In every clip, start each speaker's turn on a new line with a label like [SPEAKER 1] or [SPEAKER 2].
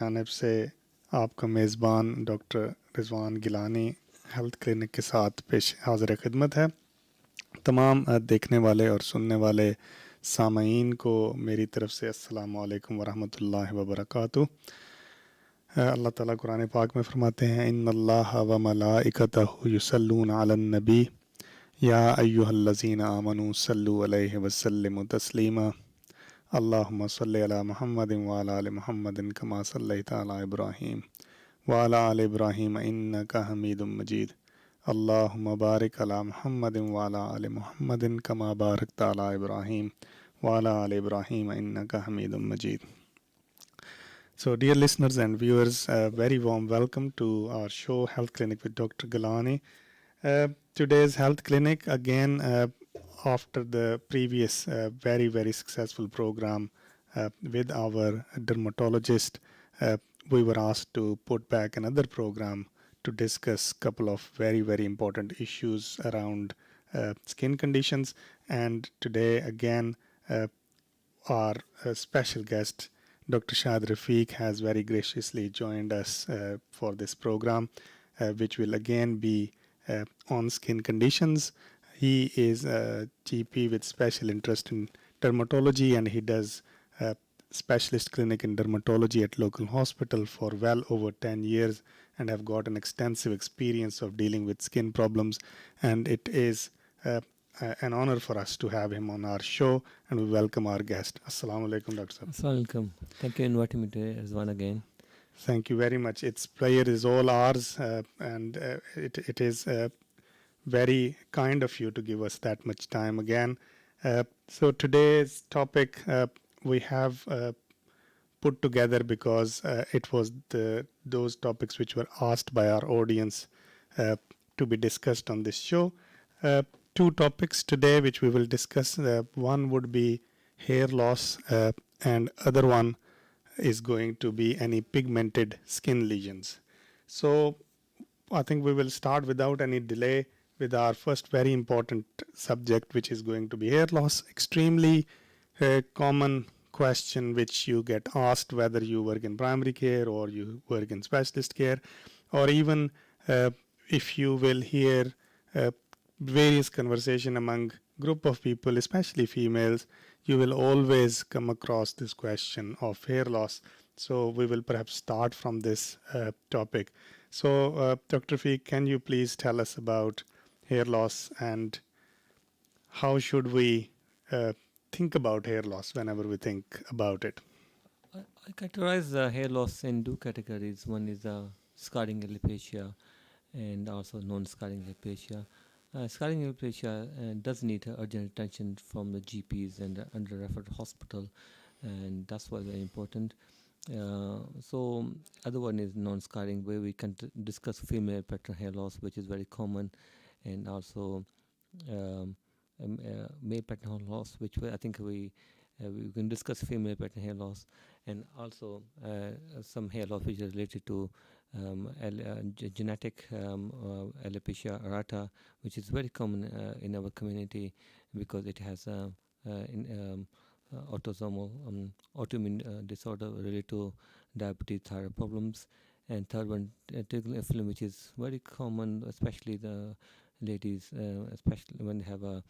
[SPEAKER 1] जानिब से आपका मेज़बान doctor Rizwan Gilani health clinic के साथ पेश हाज़िर खिदमत है। तमाम देखने वाले और सुनने वाले सामईन को मेरी तरफ से अस्सलामु अलैकुम वरहमतुल्लाहि वबरकातुहू। अल्लाह ताला कुरान पाक में फरमाते हैं, इन्नल्लाहा व मलाइकतहु युसल्लूना अलन नबी या अय्युहल्लज़ीना आमनू सल्लु अलैहि वसल्लिमु तस्लीमा। अल्लाहुम्मा सल्लि अला मुहम्मदिन व अला आलि मुहम्मदिन कमा सल्लैता अला इब्राहीम व अला आलि इब्राहीम इन्नका हमीदुम मजीद। अल्लाहुम्मा बारिक अला मुहम्मदिन व अला आलि मुहम्मदिन कमा बारकता अला इब्राहीम व अला आलि इब्राहीम इन्नका हमीदुम मजीद। So, dear listeners and viewers, very warm welcome to our show, Health Clinic with Dr. Gillani. Today's Health Clinic, again, after the previous very successful program with our dermatologist, we were asked to put back another program to discuss a couple of very important issues around skin conditions. And today, again, our special guest, Dr. Shad Rafiq, has very graciously joined us for this program, which will again be on skin conditions. He is a GP with special interest in dermatology, and he does a specialist clinic in dermatology at local hospital for well over 10 years and have got an extensive experience of dealing with skin problems. And it is an honor for us to have him on our show, and we welcome our guest. Assalamu alaikum, Dr. Sir.
[SPEAKER 2] Assalamu alaikum. Thank you for inviting me to Rizwan again.
[SPEAKER 1] Thank you very much. Its pleasure is all ours, and it is very kind of you to give us that much time again. So today's topic we have put together because it was those topics which were asked by our audience to be discussed on this show. Two topics today which we will discuss. One would be hair loss, and other one is going to be any pigmented skin lesions. So I think we will start without any delay with our first very important subject, which is going to be hair loss. Extremely common question which you get asked whether you work in primary care or you work in specialist care, or even if you will hear various conversation among group of people, especially females, you will always come across this question of hair loss. So we will perhaps start from this topic. So Dr. Fee, can you please tell us about hair loss and how should we think about hair loss whenever we think about it?
[SPEAKER 2] I categorize hair loss in two categories. One is scarring alopecia and also non-scarring alopecia. Scarring alopecia does need urgent attention from the GPs and under referred hospital, and that's why very important. So other one is non-scarring, where we can discuss female pattern hair loss, which is very common, and also male pattern hair loss, which I think we can discuss female pattern hair loss, and also some hair loss which is related to genetic alopecia areata, which is very common in our community because it has autosomal autoimmune disorder related to diabetes, thyroid problems. And third one, trigeminal film, which is very common, especially the ladies, especially when they have a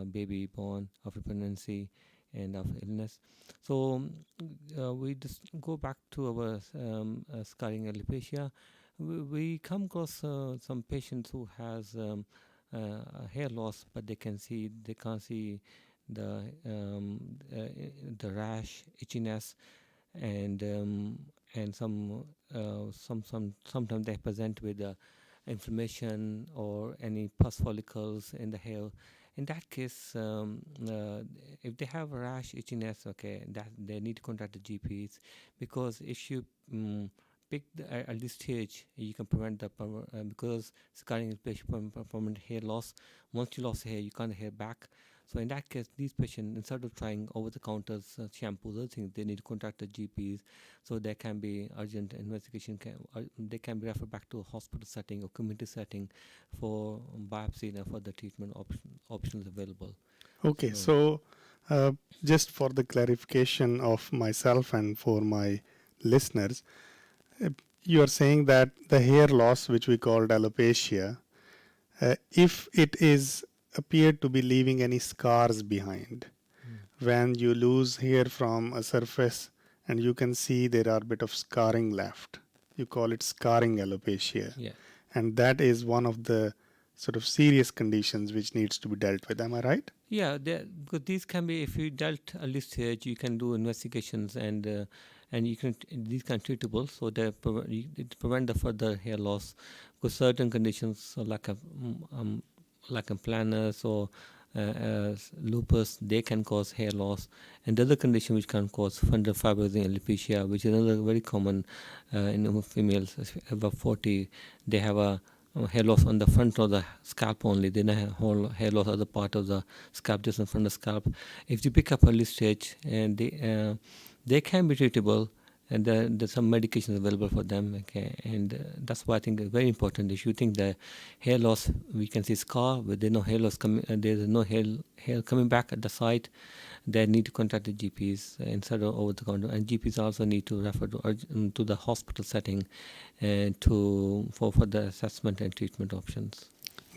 [SPEAKER 2] baby born after pregnancy and of illness. So we just go back to our scarring alopecia. We come across some patients who has hair loss, but they can't see the rash, itchiness, and sometimes they present with inflammation or any pus follicles in the hair. In that case, if they have rash, itchiness, okay, that they need to contact the GPs, because if you pick at this stage, you can prevent the because scarring is permanent hair loss. Once you lost hair, you can't hair back. So in that case, these patients, instead of trying over-the-counter shampoos, other things, they need to contact the GPs, so there can be urgent investigation. They can be referred back to a hospital setting or community setting for biopsy and further treatment options available.
[SPEAKER 1] Okay, so just for the clarification of myself and for my listeners, uh, you are saying that the hair loss, which we called alopecia, if it is appeared to be leaving any scars behind, when you lose hair from a surface and you can see there are a bit of scarring left, you call it scarring alopecia,
[SPEAKER 2] Yeah.
[SPEAKER 1] and that is one of the sort of serious conditions which needs to be dealt with. Am I right?
[SPEAKER 2] Yeah, because these can be, if you dealt early stage, you can do investigations, and you can these can treatable, so it prevent the further hair loss. Because certain conditions like a planners or lupus, they can cause hair loss, and the other condition which can cause fundal fibrosing alopecia, which is another very common in females above 40. They have a hair loss on the front of the scalp only. They don't have whole hair loss other part of the scalp, just in front of the scalp. If you pick up early stage, and they can be treatable, and there's some medications available for them. Okay, and that's why I think it's very important. If you think the hair loss, we can see scar, but there's no hair loss coming, there's no hair coming back at the site, they need to contact the GPs instead of over the counter, and GPs also need to refer to the hospital setting for the assessment and treatment options.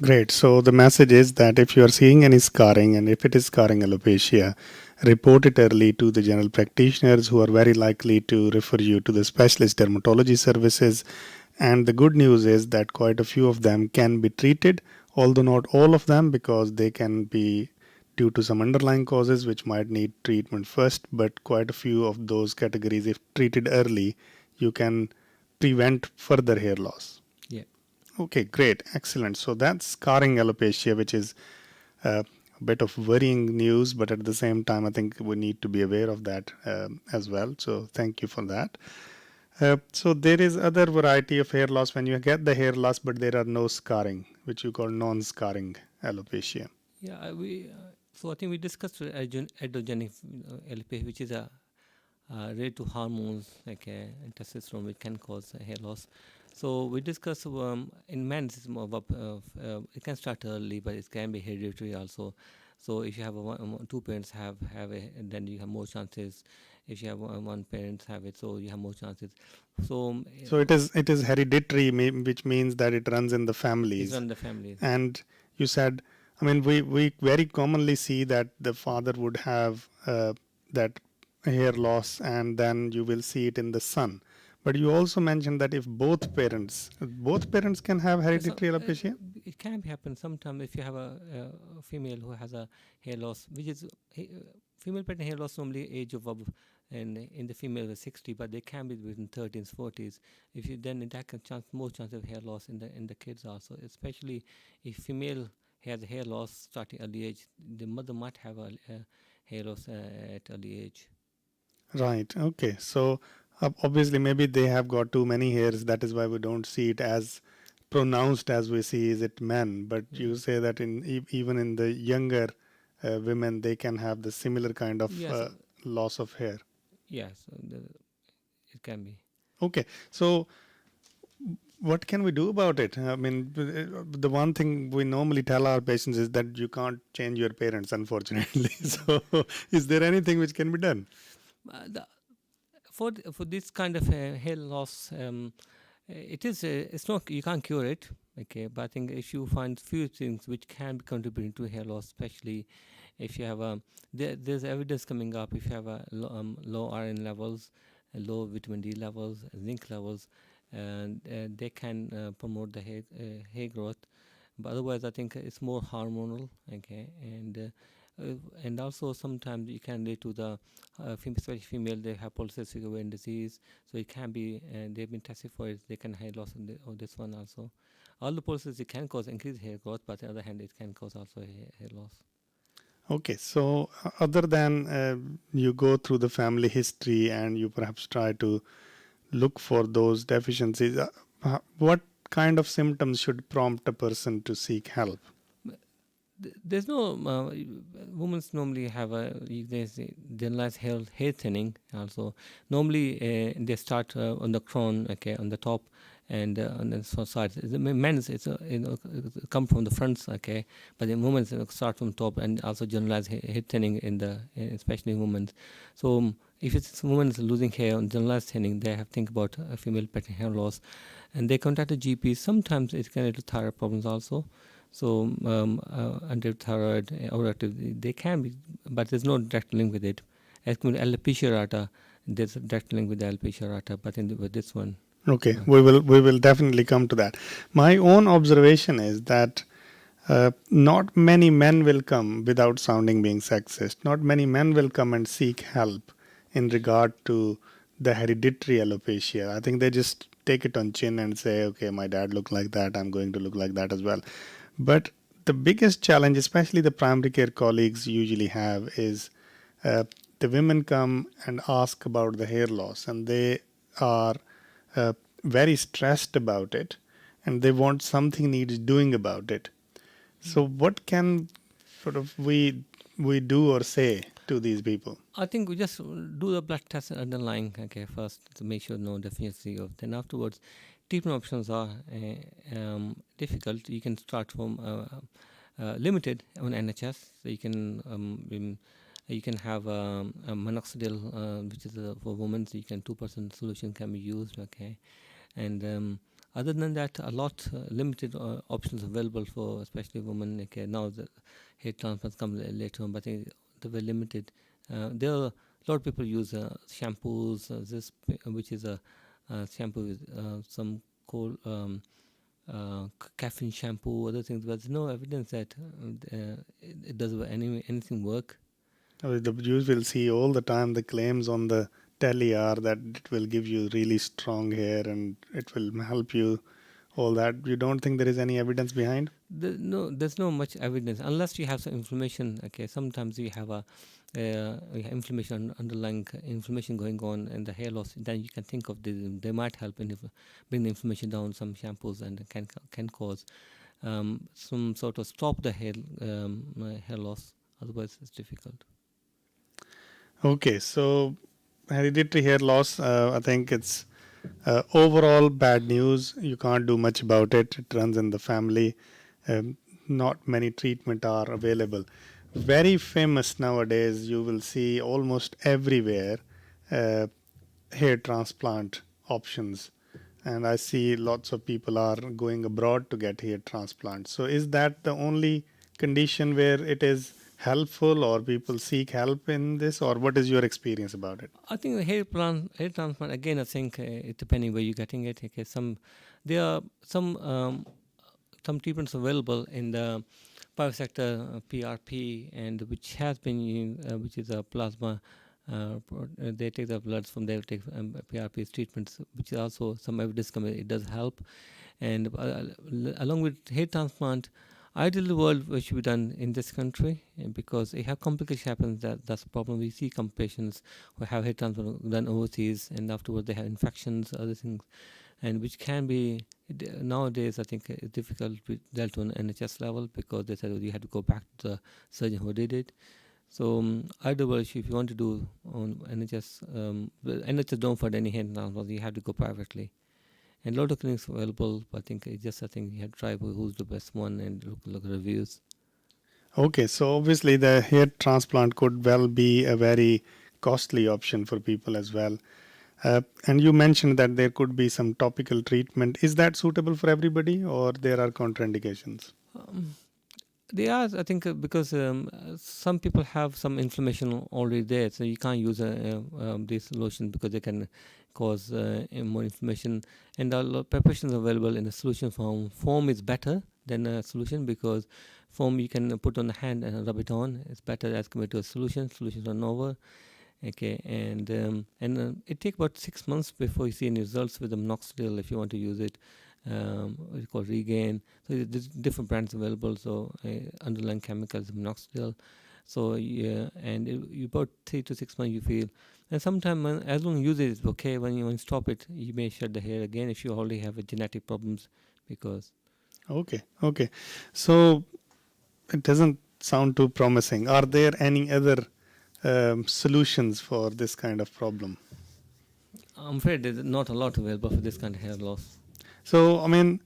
[SPEAKER 1] Great. So the message is that if you are seeing any scarring, and if it is scarring alopecia, report it early to the general practitioners, who are very likely to refer you to the specialist dermatology services. And the good news is that quite a few of them can be treated, although not all of them, because they can be due to some underlying causes which might need treatment first. But quite a few of those categories, if treated early, you can prevent further hair loss.
[SPEAKER 2] Yeah.
[SPEAKER 1] Okay, great, excellent. So that's scarring alopecia, which is a bit of worrying news, but at the same time, I think we need to be aware of that as well. So thank you for that. So there is other variety of hair loss when you get the hair loss, but there are no scarring, which you call non-scarring alopecia.
[SPEAKER 2] Yeah, so I think we discussed androgenic alopecia, which is a related to hormones like testosterone, which can cause hair loss. So we discussed in men, it's more it can start early, but it can be hereditary also. So if you have two parents have it, then you have more chances. If you have one parent have it, so you have more chances. So
[SPEAKER 1] So it is hereditary, which means that it runs in the
[SPEAKER 2] it's
[SPEAKER 1] families.
[SPEAKER 2] run the families.
[SPEAKER 1] And you said, I mean, we very commonly see that the father would have that hair loss, and then you will see it in the son. But you also mentioned that if both parents can have hereditary alopecia.
[SPEAKER 2] It can happen sometimes if you have a female who has a hair loss, which is female pattern hair loss normally age of above, and in the female is 60, but they can be within 30s, 40s. If you then that can more chance of hair loss in the kids also, especially if female has hair loss starting early age, the mother might have a hair loss at early age.
[SPEAKER 1] Right. Okay. So obviously, maybe they have got too many hairs. That is why we don't see it as pronounced as we see is it men. But you say that even in the younger women, they can have the similar kind of
[SPEAKER 2] Yes.
[SPEAKER 1] loss of hair.
[SPEAKER 2] Yes, it can be.
[SPEAKER 1] Okay. So what can we do about it? I mean, the one thing we normally tell our patients is that you can't change your parents, unfortunately. So is there anything which can be done?
[SPEAKER 2] For this kind of hair loss, it's not, you can't cure it. Okay, but I think if you find few things which can be contributing to hair loss, especially if you have there's evidence coming up if you have low iron levels, low vitamin D levels, zinc levels, and they can promote the hair growth. But otherwise, I think it's more hormonal. Okay, and also sometimes you can relate to the especially female, they have polycystic ovarian disease, so it can be, and they've been tested for it, they can hair loss of this one also. All the polycystic can cause increased hair growth, but on the other hand, it can cause also hair loss.
[SPEAKER 1] Okay, so other than you go through the family history and you perhaps try to look for those deficiencies, what kind of symptoms should prompt a person to seek help?
[SPEAKER 2] There's no women normally have there's generalized hair thinning also. Normally they start on the crown, okay, on the top, and on the side. The men's it's come from the fronts, okay, but the women's start from top, and also generalized hair thinning in the especially women. So if it's a woman is losing hair on generalized thinning, they have to think about female pattern hair loss, and they contact a GP. Sometimes it can lead to thyroid problems also. So underthyroid, overactive, they can be, but there's no direct link with it. As with alopecia areata, there's a direct link with the alopecia areata, but with this one.
[SPEAKER 1] Okay, we will definitely come to that. My own observation is that not many men will come, without sounding being sexist, not many men will come and seek help in regard to the hereditary alopecia. I think they just take it on chin and say, okay, my dad looked like that, I'm going to look like that as well. But the biggest challenge, especially the primary care colleagues usually have, is uh, the women come and ask about the hair loss, and they are uh, very stressed about it, and they want something needs doing about it. So what can sort of we do or say to these people?
[SPEAKER 2] I think we just do the blood test underlying, okay, first to make sure no deficiency of. Then afterwards, treatment options are difficult. You can start from limited on NHS. So you can have a minoxidil, which is for women. So you can 2% solution can be used, okay, and other than that, a lot limited options available for especially women. Okay, now the hair transplants come later on, but I think they were limited. There are a lot of people use shampoos. Which is a shampoo with some cold caffeine shampoo, other things, but there's no evidence that it does anything work.
[SPEAKER 1] You will see all the time the claims on the telly are that it will give you really strong hair and it will help you. All that, you don't think there is any evidence behind?
[SPEAKER 2] There's no much evidence unless you have some inflammation. Okay, sometimes you have you have inflammation, underlying inflammation going on, and the hair loss. Then you can think of they might help in bring the inflammation down. Some shampoos and can cause some sort of stop the hair loss. Otherwise, it's difficult.
[SPEAKER 1] Okay, so hereditary hair loss, I think it's overall bad news. You can't do much about it. It runs in the family. Not many treatment are available. Very famous nowadays. You will see almost everywhere uh, hair transplant options, and I see lots of people are going abroad to get hair transplants. So is that the only condition where it is helpful, or people seek help in this, or what is your experience about it?
[SPEAKER 2] I think the hair transplant again. I think it depending where you're getting it. Okay, there are some treatments available in the private sector, PRP, and which has been which is a plasma. They take the bloods from there, take PRP treatments, which is also some evidence coming. It does help, and along with hair transplant, ideally the world should be done in this country, because it have complications happens. That's the problem. We see some patients who have hair transplant done overseas, and afterwards they have infections, other things, and which can be nowadays I think it's difficult to dealt on NHS level, because they said you had to go back to the surgeon who did it. So either way, if you want to do on NHS, NHS don't fund any hand transplant. You have to go privately, and a lot of clinics available. But I think you have to try who's the best one and look at reviews.
[SPEAKER 1] Okay, so obviously the hair transplant could well be a very costly option for people as well. And you mentioned that there could be some topical treatment. Is that suitable for everybody, or there are contraindications?
[SPEAKER 2] They are, I think, because some people have some inflammation already there, so you can't use this lotion because they can cause more inflammation. And a lot of preparations available in a solution form. Foam is better than a solution, because foam you can put on the hand and rub it on. It's better as compared to a solution. Solutions are over. Okay, and it takes about 6 months before you see any results with the minoxidil if you want to use it. It's called Regain. So there's different brands available. So underlying chemicals, minoxidil. So yeah, and you about 3 to 6 months you feel, and sometimes as long as you use it, it's okay. When you stop it, you may shed the hair again if you already have a genetic problems. Because
[SPEAKER 1] Okay. So it doesn't sound too promising. Are there any other solutions for this kind of problem?
[SPEAKER 2] I'm afraid there's not a lot available for this kind of hair loss.
[SPEAKER 1] So, I mean,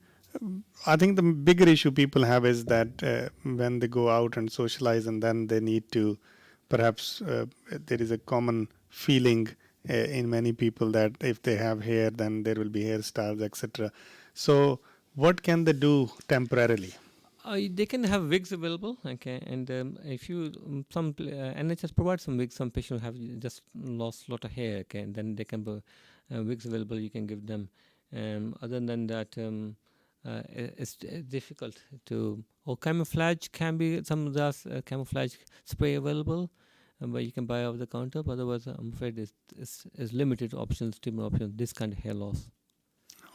[SPEAKER 1] I think the bigger issue people have is that when they go out and socialize, and then they need to, perhaps there is a common feeling in many people that if they have hair, then there will be hairstyles, etc. So, what can they do temporarily?
[SPEAKER 2] They can have wigs available, okay, and if you NHS provides some wigs. Some patients have just lost a lot of hair, okay, and then they can be wigs available. You can give them. Other than that, it's difficult to. Or camouflage can be some of the camouflage spray available, but you can buy over the counter. But otherwise, I'm afraid it's limited options, treatment options. This kind of hair loss.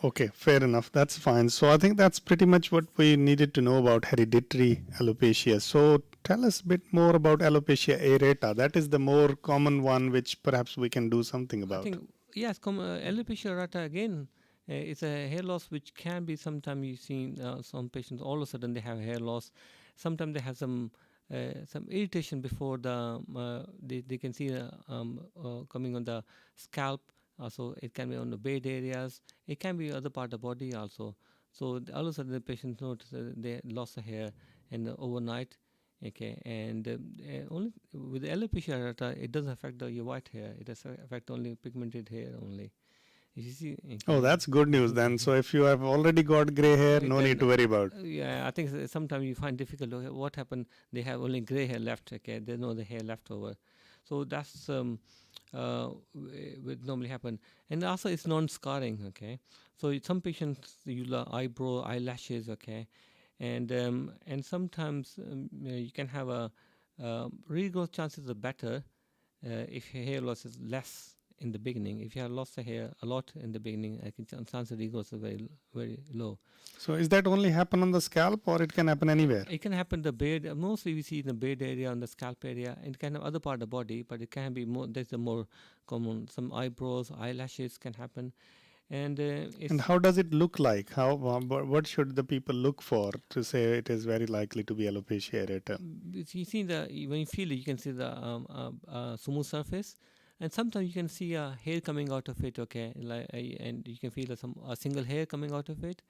[SPEAKER 1] Okay, fair enough. That's fine. So I think that's pretty much what we needed to know about hereditary alopecia. So tell us a bit more about alopecia areata. That is the more common one, which perhaps we can do something
[SPEAKER 2] I
[SPEAKER 1] about.
[SPEAKER 2] think yes, alopecia areata again. It's a hair loss which can be sometimes you see some patients all of a sudden they have hair loss. Sometimes they have some irritation before they can see coming on the scalp. Also, it can be on the beard areas. It can be other part of the body also. So all of a sudden the patient notice they lost the hair and overnight. Okay, and only with the alopecia areata, it doesn't affect your white hair. It does affect only pigmented hair only. If you see,
[SPEAKER 1] Oh,
[SPEAKER 2] okay,
[SPEAKER 1] that's good news then. So if you have already got gray hair, no need
[SPEAKER 2] then
[SPEAKER 1] to worry about.
[SPEAKER 2] yeah, I think sometimes you find difficult. Okay, what happened? They have only gray hair left. Okay, there's no the hair left over. So that's would normally happen, and also it's non-scarring. Okay, so some patients use eyebrow, eyelashes. Okay, and sometimes you can have a regrowth chances are better if your hair loss is less in the beginning. If you have lost the hair a lot in the beginning, I can chance of regrowth are very low.
[SPEAKER 1] So is that only happen on the scalp or it can happen anywhere?
[SPEAKER 2] It can happen the beard. Mostly we see in the beard area, on the scalp area. It can have other part of the body, but it can be more. That's the more common. Some eyebrows, eyelashes can happen, and
[SPEAKER 1] And
[SPEAKER 2] it's
[SPEAKER 1] how does it look like? How what should the people look for to say it is very likely to be alopecia areata?
[SPEAKER 2] you see when you feel it, you can see the smooth surface, and sometimes you can see hair coming out of it. Okay, and you can feel a single hair coming out of it.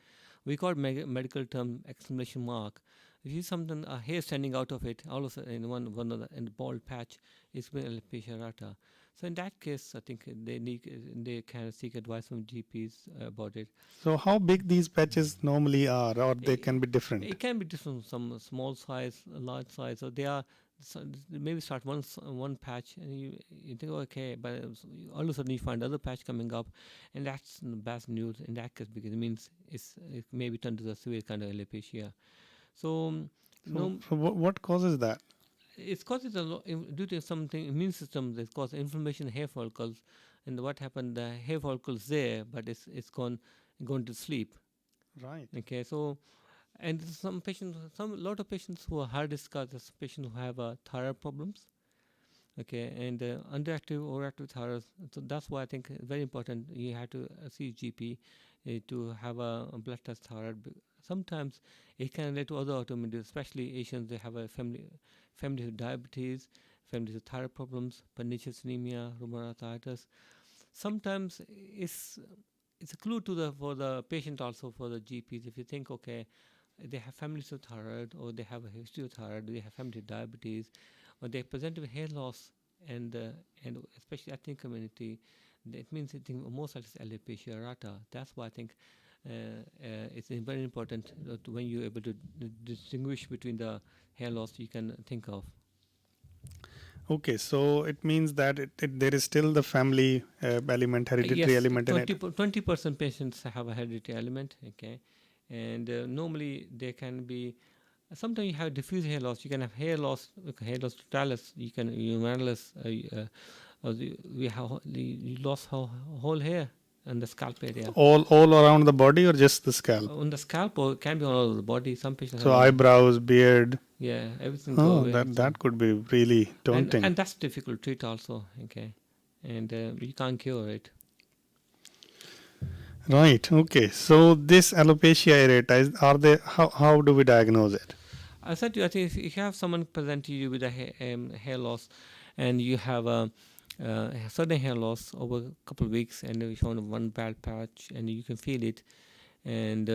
[SPEAKER 2] We call medical term exclamation mark. If you see something a hair standing out of it, all of a sudden in one of the in the bald patch, it's been alopecia areata. So in that case, I think they can seek advice from GPs about it.
[SPEAKER 1] So how big these patches normally are, or they can
[SPEAKER 2] It,
[SPEAKER 1] be different?
[SPEAKER 2] it can be different, some small size, large size. So they are maybe start one patch, and you think okay, but all of a sudden you find other patch coming up, and that's the bad news in that case because it means it may be turned to the severe kind of alopecia. So no,
[SPEAKER 1] So what causes that?
[SPEAKER 2] it's causes a lot due to something immune system that causes inflammation in hair follicles, and what happened the hair follicles there, but it's gone to sleep.
[SPEAKER 1] Right.
[SPEAKER 2] Okay, so and some patients, some lot of patients who are hard discussed, patients who have thyroid problems. Okay, and underactive or active thyroid. So that's why I think it's very important. You have to see GP to have a blood test thyroid. Sometimes it can relate to other autoimmune diseases, especially Asians. They have a family with diabetes, families with thyroid problems, pernicious anemia, rheumatoid arthritis. Sometimes it's a clue to the for the patient also for the GPs. If you think okay, they have families of thyroid, or they have a history of thyroid, they have family with diabetes, or they present with hair loss, and especially ethnic community, that means I think most likely it's alopecia areata. That's why I think it's very important when you're able to distinguish between the hair loss you can think of.
[SPEAKER 1] Okay, so it means that there is still the family element, hereditary
[SPEAKER 2] Yes,
[SPEAKER 1] element in it.
[SPEAKER 2] 20% patients have a hereditary element. Okay, and normally they can be. Sometimes you have diffuse hair loss. You can have hair loss totalis. You can humerus. We have you lost whole hair on the scalp area.
[SPEAKER 1] All around the body or just the scalp?
[SPEAKER 2] On the scalp, or it can be on all over the body. Some patients
[SPEAKER 1] So
[SPEAKER 2] have all.
[SPEAKER 1] eyebrows, beard.
[SPEAKER 2] Yeah, everything go
[SPEAKER 1] Oh,
[SPEAKER 2] away.
[SPEAKER 1] that could be really daunting.
[SPEAKER 2] And that's difficult to treat also. Okay, and you can't cure it.
[SPEAKER 1] Right. Okay. So this alopecia areata are they? How do we diagnose it?
[SPEAKER 2] I said to you, I think if you have someone present to you with a hair loss, and you have a sudden hair loss over a couple of weeks, and you found one bad patch, and you can feel it, and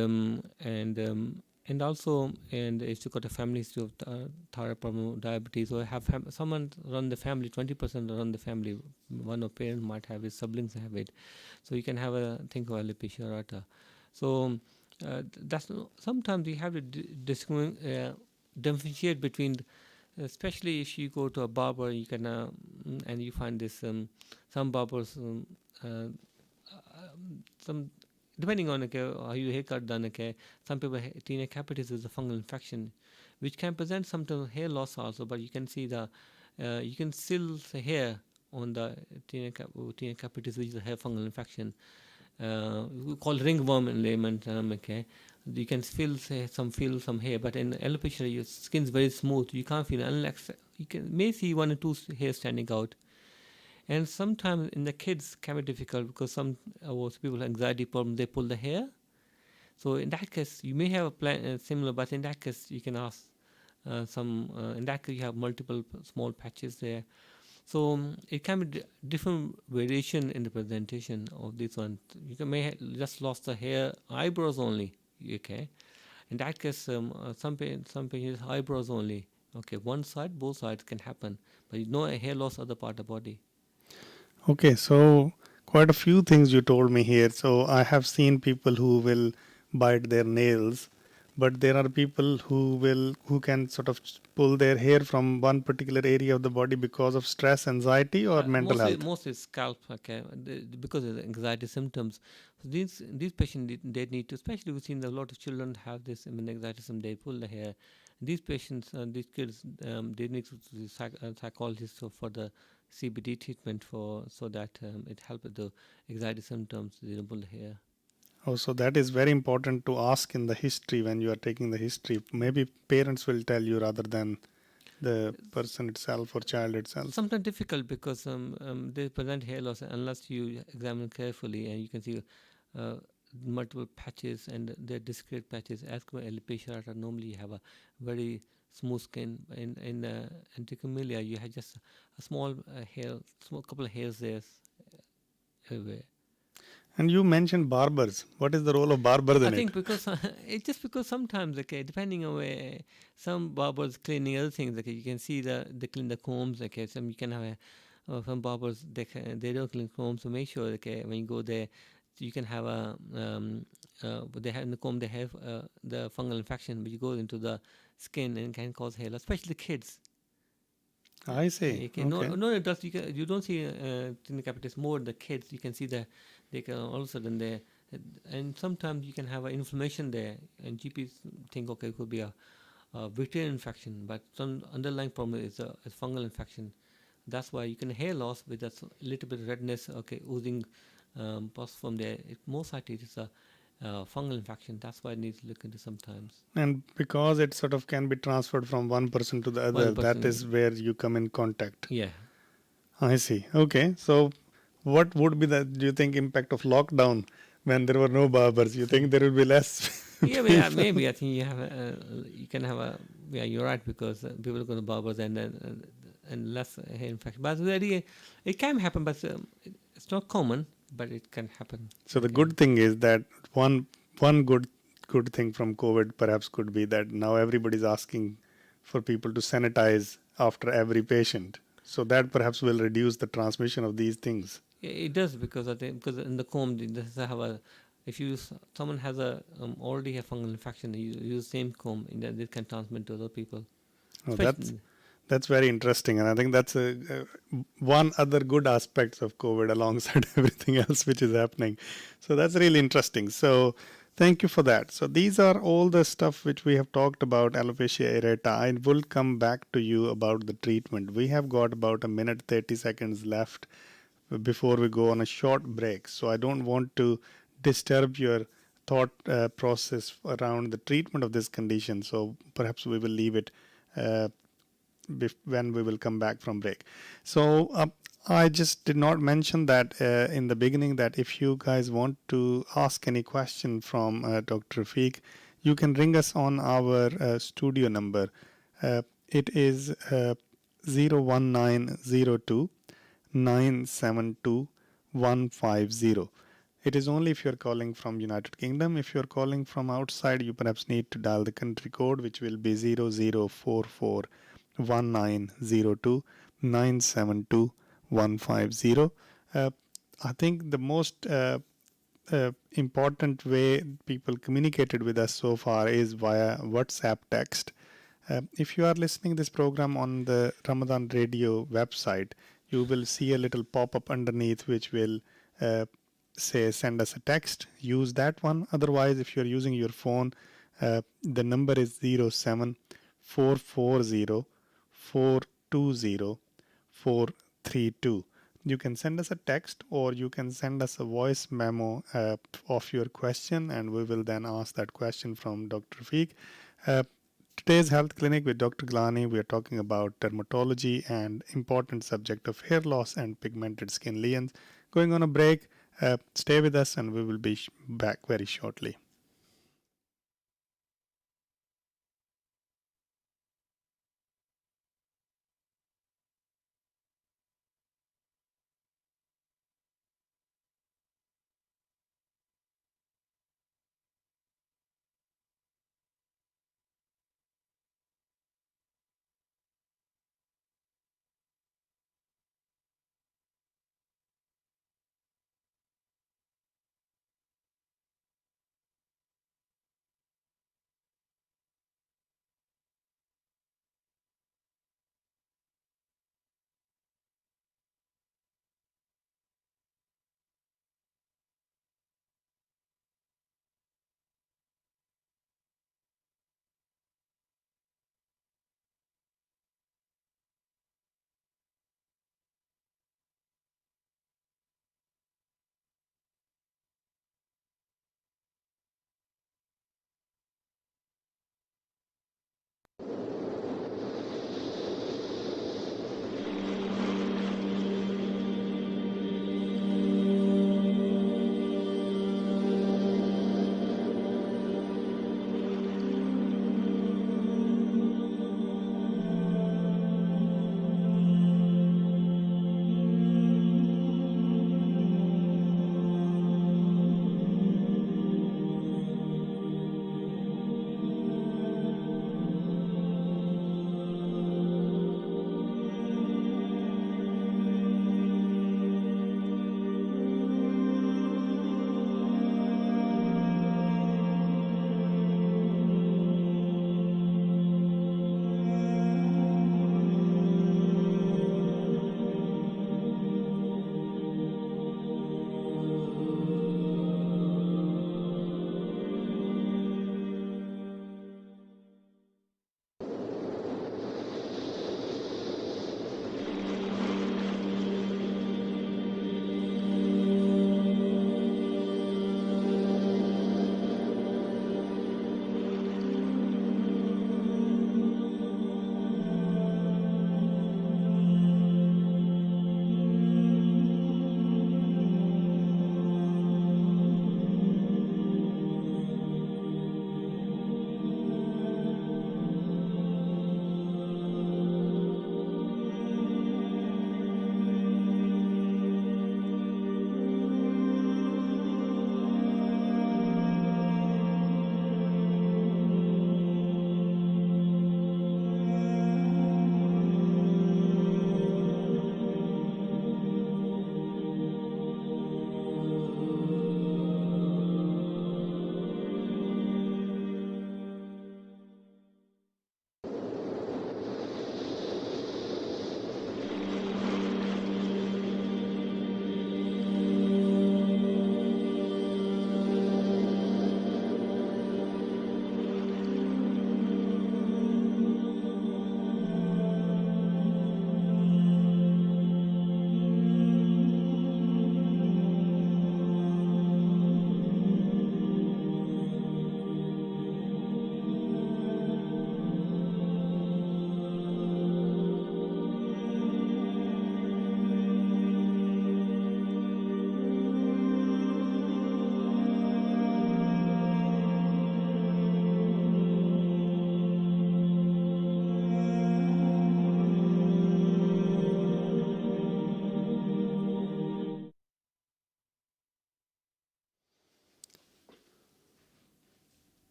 [SPEAKER 2] and also, and if you got a family history of thyroid problem, diabetes, or have someone run the family, 20% run the family, one of parent might have it, siblings have it, so you can have a think of alopecia areata. So that's sometimes you have to differentiate between, especially if you go to a barber, you can and you find this some barbers some depending on how your haircut done, some people tinea capitis is a fungal infection which can present sometimes hair loss also, but you can see the you can still see hair on the tinea capitis, which is a hair fungal infection, we call ringworm in layman term. You can feel some hair, but in alopecia your skin is very smooth, you can't feel, unless you may see one or two hairs standing out. And sometimes in the kids can be difficult because some people have anxiety problem, they pull the hair. So in that case you may have a plan similar, but in that case you can ask in that case you have multiple small patches there. So it can be different variation in the presentation of this one. You may just lost the hair, eyebrows only. Okay, in that case, some patients eyebrows only. Okay, one side, both sides can happen, but no hair loss other part of the body.
[SPEAKER 1] Okay, so quite a few things you told me here. So I have seen people who will bite their nails, but there are people who can sort of pull their hair from one particular area of the body because of stress, anxiety, or mental health.
[SPEAKER 2] Mostly scalp, because of the anxiety symptoms. So these patients they need to, especially we've seen a lot of children have this anxiety symptom. They pull the hair. These patients, these kids, they need to see psychologists for the CBD treatment so that it helps with the anxiety symptoms. They don't pull the hair.
[SPEAKER 1] Oh, so that is very important to ask in the history when you are taking the history. Maybe parents will tell you rather than the person itself or child itself.
[SPEAKER 2] Sometimes difficult because they present hair loss unless you examine carefully, and you can see uh, multiple patches, and they're discrete patches. As for alopecia areata, normally you have a very smooth skin. In anticomelia, you have just a small small couple of hairs there everywhere.
[SPEAKER 1] And you mentioned barbers. What is the role of barbers
[SPEAKER 2] I
[SPEAKER 1] in it?
[SPEAKER 2] think because it's just because sometimes, depending on where some barbers cleaning other things, you can see they clean the combs, some you can have some barbers they don't clean combs, so make sure, when you go there, you can have a they have in the comb, they have the fungal infection which goes into the skin and can cause hair loss, especially kids.
[SPEAKER 1] I see.
[SPEAKER 2] Okay,
[SPEAKER 1] Okay.
[SPEAKER 2] no, it does. You don't see tinea capitis more in the kids. You can see that they can all of a sudden they, and sometimes you can have an inflammation there, and GPs think, okay, it could be a bacterial infection, but some underlying problem is a fungal infection. That's why you can hair loss with a little bit of redness, oozing pus from there. Most likely it is a fungal infection. That's why it needs to look into sometimes.
[SPEAKER 1] And because it sort of can be transferred from one person to the other,
[SPEAKER 2] One
[SPEAKER 1] that is
[SPEAKER 2] person,
[SPEAKER 1] where you come in contact.
[SPEAKER 2] yeah.
[SPEAKER 1] I see. Okay. So, what would be the, do you think, impact of lockdown when there were no barbers? You think there will be less
[SPEAKER 2] Yeah,
[SPEAKER 1] people?
[SPEAKER 2] maybe I think you can have a, yeah, you're right, because people go to barbers and then and less hair infection. But really, it can happen, but it's not common, but it can happen.
[SPEAKER 1] So the good thing is that one good thing from COVID perhaps could be that now everybody's asking for people to sanitize after every patient. So that perhaps will reduce the transmission of these things.
[SPEAKER 2] Yeah, it does, because I think because in the comb, this have a, if you someone has a already have fungal infection, you use same comb, and then it can transmit to other people.
[SPEAKER 1] Oh,
[SPEAKER 2] Especially,
[SPEAKER 1] that's very interesting, and I think that's one other good aspects of COVID alongside everything else which is happening. So that's really interesting. So thank you for that. So these are all the stuff which we have talked about alopecia areata. I will come back to you about the treatment. We have got about a minute 30 seconds left before we go on a short break. So I don't want to disturb your thought process around the treatment of this condition. So perhaps we will leave it uh, when we will come back from break. So I just did not mention that in the beginning, that if you guys want to ask any question from Dr. Rafiq, you can ring us on our studio number. It is 01902 972 150. It is only if you're calling from United Kingdom. If you're calling from outside, you perhaps need to dial the country code, which will be 0044 1902 972 150. I think the most important way people communicated with us so far is via WhatsApp text. If you are listening this program on the Ramadan Radio website, you will see a little pop-up underneath which will uh, say send us a text. Use that one. Otherwise, if you're using your phone, the number is 07 440 420 432. You can send us a text or you can send us a voice memo of your question, and we will then ask that question from Dr. Rafiq. Uh, Today's health clinic with Dr. Gillani, we are talking about dermatology and important subject of hair loss and pigmented skin lesions. Going on a break. Stay with us, and we will be back very shortly.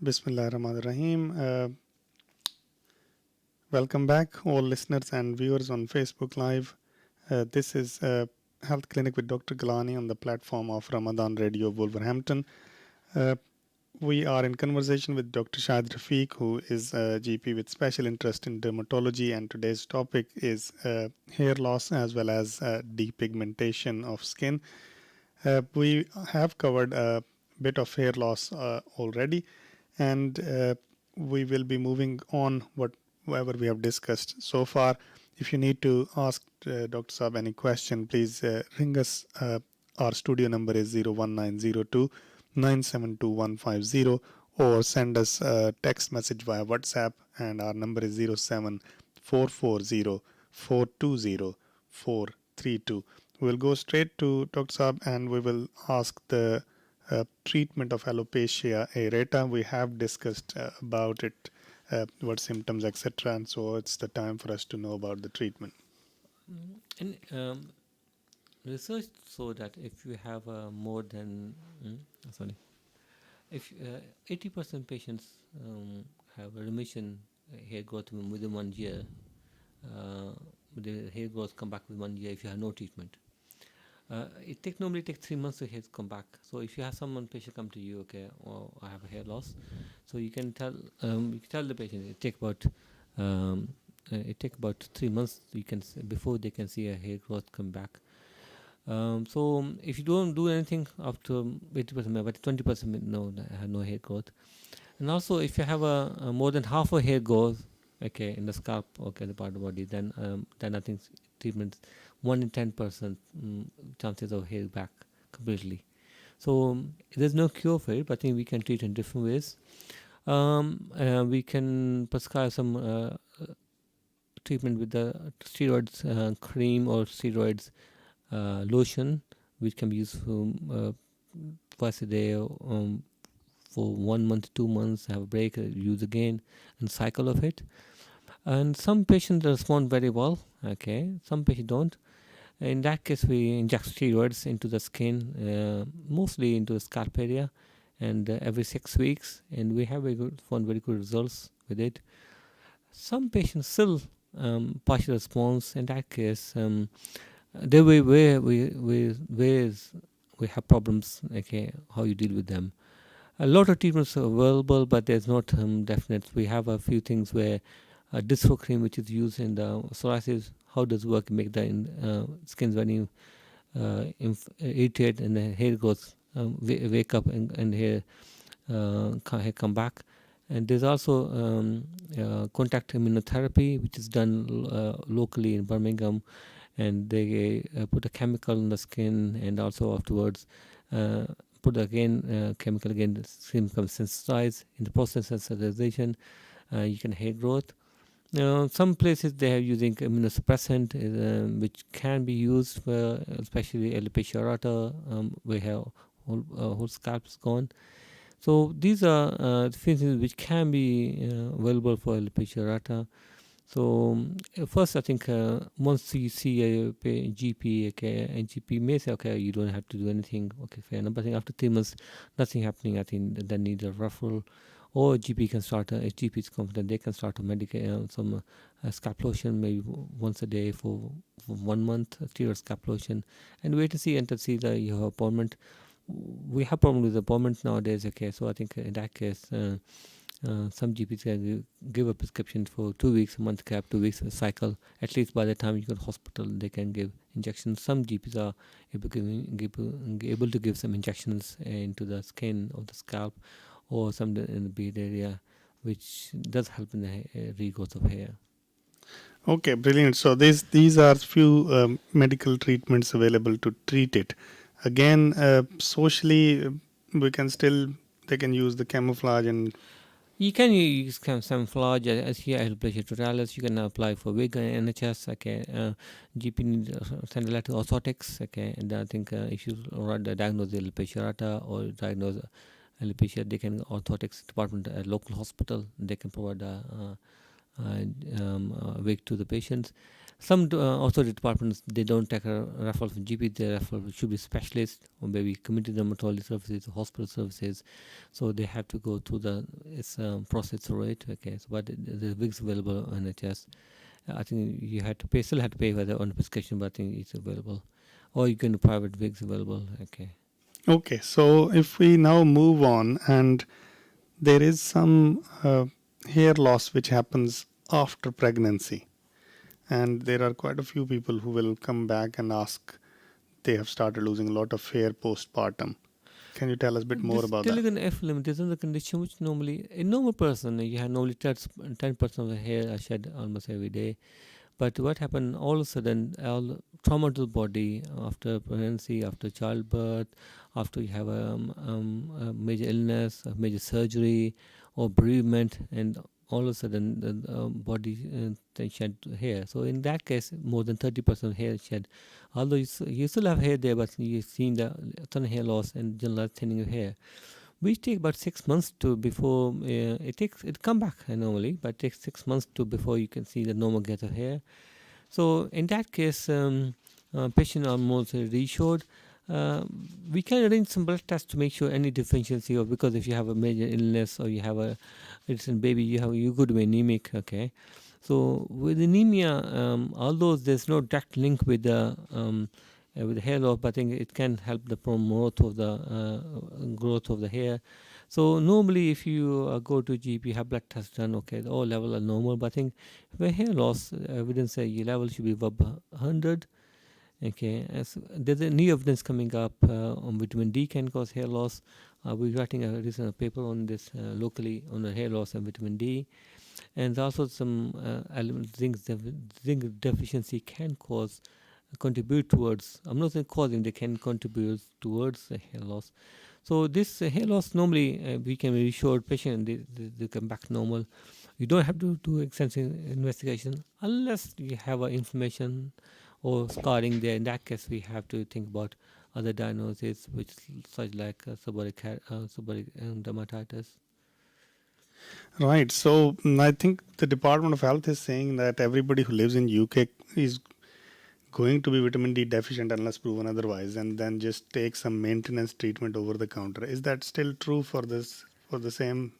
[SPEAKER 1] Bismillah Rahman Rahim. Welcome back, all listeners and viewers on Facebook Live. This is Health Clinic with Dr. Gillani on the platform of Ramadan Radio Wolverhampton. We are in conversation with Dr. Shahid Rafiq, who is a GP with special interest in dermatology, and today's topic is hair loss as well as depigmentation of skin. We have covered a bit of hair loss already, and we will be moving on whatever we have discussed so far. If you need to ask Dr. Saab any question, please ring us. Our studio number is 01902 972 or send us a text message via WhatsApp, and our number is 07440 420 432. We'll go straight to Dr. Saab and we will ask the treatment of alopecia areata. We have discussed about it, what symptoms, etc. And so it's the time for us to know about the treatment.
[SPEAKER 2] And research show that if you have more than if 80% patients have a remission hair growth within 1 year, the hair growth come back within 1 year if you have no treatment. It normally takes 3 months to hair come back. So if you have someone patient come to you, okay, or I have a hair loss, so you can tell the patient it take about 3 months before they can see a hair growth come back. So if you don't do anything after 80%, but 20% no, have no hair growth. And also if you have a more than half a hair growth, okay, in the scalp, okay, the part of the body, then I think treatment 1 in 10% chances of hair back completely. So there's no cure for it, but I think we can treat in different ways. We can prescribe some treatment with the steroids cream or steroids lotion, which can be used for twice a day for 1 month, 2 months, have a break, use again, and cycle of it. And some patients respond very well, okay, some patients don't. In that case, we inject steroids into the skin, mostly into the scalp area, and every 6 weeks, and we have found very good results with it. Some patients still partial response. In that case, there where we have problems, okay, how you deal with them. A lot of treatments are available, but there's not definite. We have a few things where dystro cream, which is used in the psoriasis, how does it work? Make the skin very irritated, and the hair goes wake up and hair come back. And there's also contact immunotherapy, which is done locally in Birmingham, and they put a chemical in the skin, and also afterwards put again chemical again. The skin becomes sensitized. In the process of sensitization, you can hair growth. Some places they are using immunosuppressant, which can be used for especially alopecia areata, where whole scalp is gone. So these are things which can be available for alopecia areata. So first, I think once you see a GP, okay, and GP may say, okay, you don't have to do anything, okay, fair enough. But I think after 3 months, nothing happening, I think that needs a referral, or GP can start. If GP is confident, they can start some scalp lotion, maybe once a day for 1 month, steroid scalp lotion, and wait to see until see your appointment. We have problem with appointment nowadays, okay. So I think in that case, some GPs can give a prescription for 2 weeks, a month cap, 2 weeks a cycle. At least by the time you go to hospital, they can give injections. Some GPs are able to give some injections into the skin of the scalp, or some in the beard area, which does help in the regrowth of hair.
[SPEAKER 1] Okay, brilliant. So these are few medical treatments available to treat it. Again, socially, they can use the camouflage, and
[SPEAKER 2] you can use camouflage as here alopecia totalis. You can apply for wig and NHS. Okay, GP needs send a letter to orthotics. Okay, and I think if you diagnose the alopecia areata or diagnose alopecia, they can orthotics department at local hospital. They can provide a wig to the patients. Also the departments, they don't take a referral from GP, they refer should be specialist or maybe community dermatology services, hospital services. So they have to go through the process through it. Okay, so but the wigs available on NHS. I think you had to pay, still had to pay for the on prescription, but I think it's available, or you can private wigs available. Okay.
[SPEAKER 1] Okay, so if we now move on, and there is some hair loss which happens after pregnancy, and there are quite a few people who will come back and ask they have started losing a lot of hair postpartum. Can you tell us a bit more
[SPEAKER 2] This
[SPEAKER 1] about that?
[SPEAKER 2] telogen effluent, this is a condition which normally, a normal person, you have normally 10% of the hair are shed almost every day. But what happened all of a sudden, all trauma to the body after pregnancy, after childbirth, after you have a major illness, a major surgery, or bereavement, and all of a sudden the body they shed hair. So in that case, more than 30% hair shed. Although you still have hair there, but you've seen the ton hair loss and general thinning of hair, which take about 6 months to before it come back normally, but it takes 6 months to before you can see the normal growth of hair. So in that case, patient are more reassured. We can arrange some blood tests to make sure any deficiency, or because if you have a major illness or you have a recent baby, you could be anemic. Okay, so with anemia, although there's no direct link with the hair loss, but I think it can help the promote of the growth of the hair. So normally, if you go to GP, have blood test done, okay, all level are normal. But I think for hair loss, evidence say your level should be above 100. Okay, there's a new evidence coming up on vitamin D can cause hair loss. We're writing a recent paper on this locally on the hair loss and vitamin D, and also some zinc deficiency can cause contribute towards. I'm not saying causing; they can contribute towards the hair loss. So this hair loss normally we can reassure patient they come back normal. You don't have to do extensive investigation unless you have information or scarring there. In that case, we have to think about other diagnoses, which such like seborrheic dermatitis.
[SPEAKER 1] Right. So I think the Department of Health is saying that everybody who lives in UK is going to be vitamin D deficient unless proven otherwise, and then just take some maintenance treatment over the counter. Is that still true for the same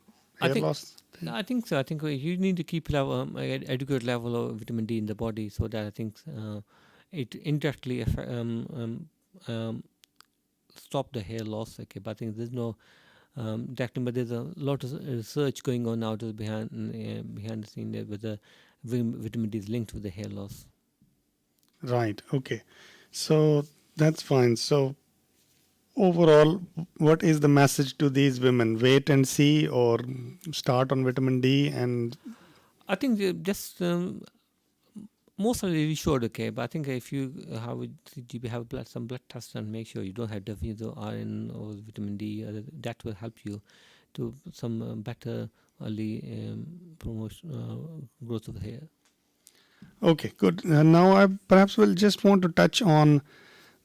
[SPEAKER 2] I
[SPEAKER 1] hair
[SPEAKER 2] think
[SPEAKER 1] loss thing?
[SPEAKER 2] I think so. I think you need to keep adequate level of vitamin D in the body, so that I think it indirectly stop the hair loss. Okay, but I think there's no but there's a lot of research going on now behind the scene there with the vitamin D is linked with the hair loss.
[SPEAKER 1] Right. Okay. So that's fine. So overall, what is the message to these women? Wait and see, or start on vitamin D and
[SPEAKER 2] I think just mostly reassured, okay. But I think if you have some blood tests and make sure you don't have deficiency of iron or vitamin D, that will help you to some better early promotion growth of the hair.
[SPEAKER 1] okay, good. Now I perhaps will just want to touch on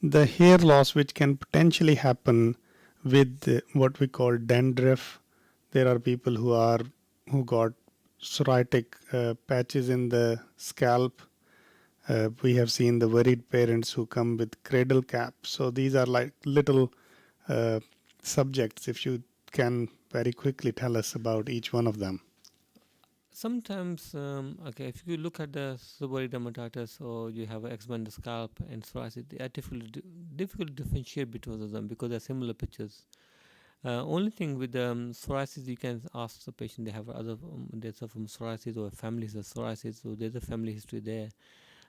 [SPEAKER 1] the hair loss which can potentially happen with what we call dandruff. There are people who got psoriatic patches in the scalp. We have seen the worried parents who come with cradle cap. So these are like little subjects. If you can very quickly tell us about each one of them.
[SPEAKER 2] Sometimes, okay, if you look at the seborrheic dermatitis or you have eczema in the scalp and psoriasis, they are difficult to differentiate between them because they're similar pictures. Only thing with psoriasis, you can ask the patient they have they suffer from psoriasis or families of psoriasis, so there's a family history there,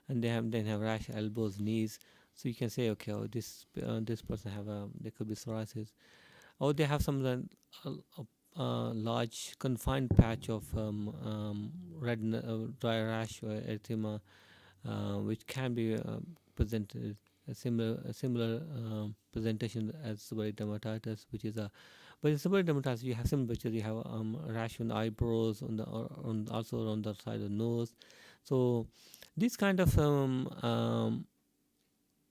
[SPEAKER 2] and then have rash elbows, knees. So you can say, okay, oh, this person there could be psoriasis, or they have some large confined patch of dry rash or erythema, which can be presented a similar presentation as seborrheic dermatitis, which is but in seborrheic dermatitis you have similar pictures. You have rash on the eyebrows, also on the side of the nose. So this kind of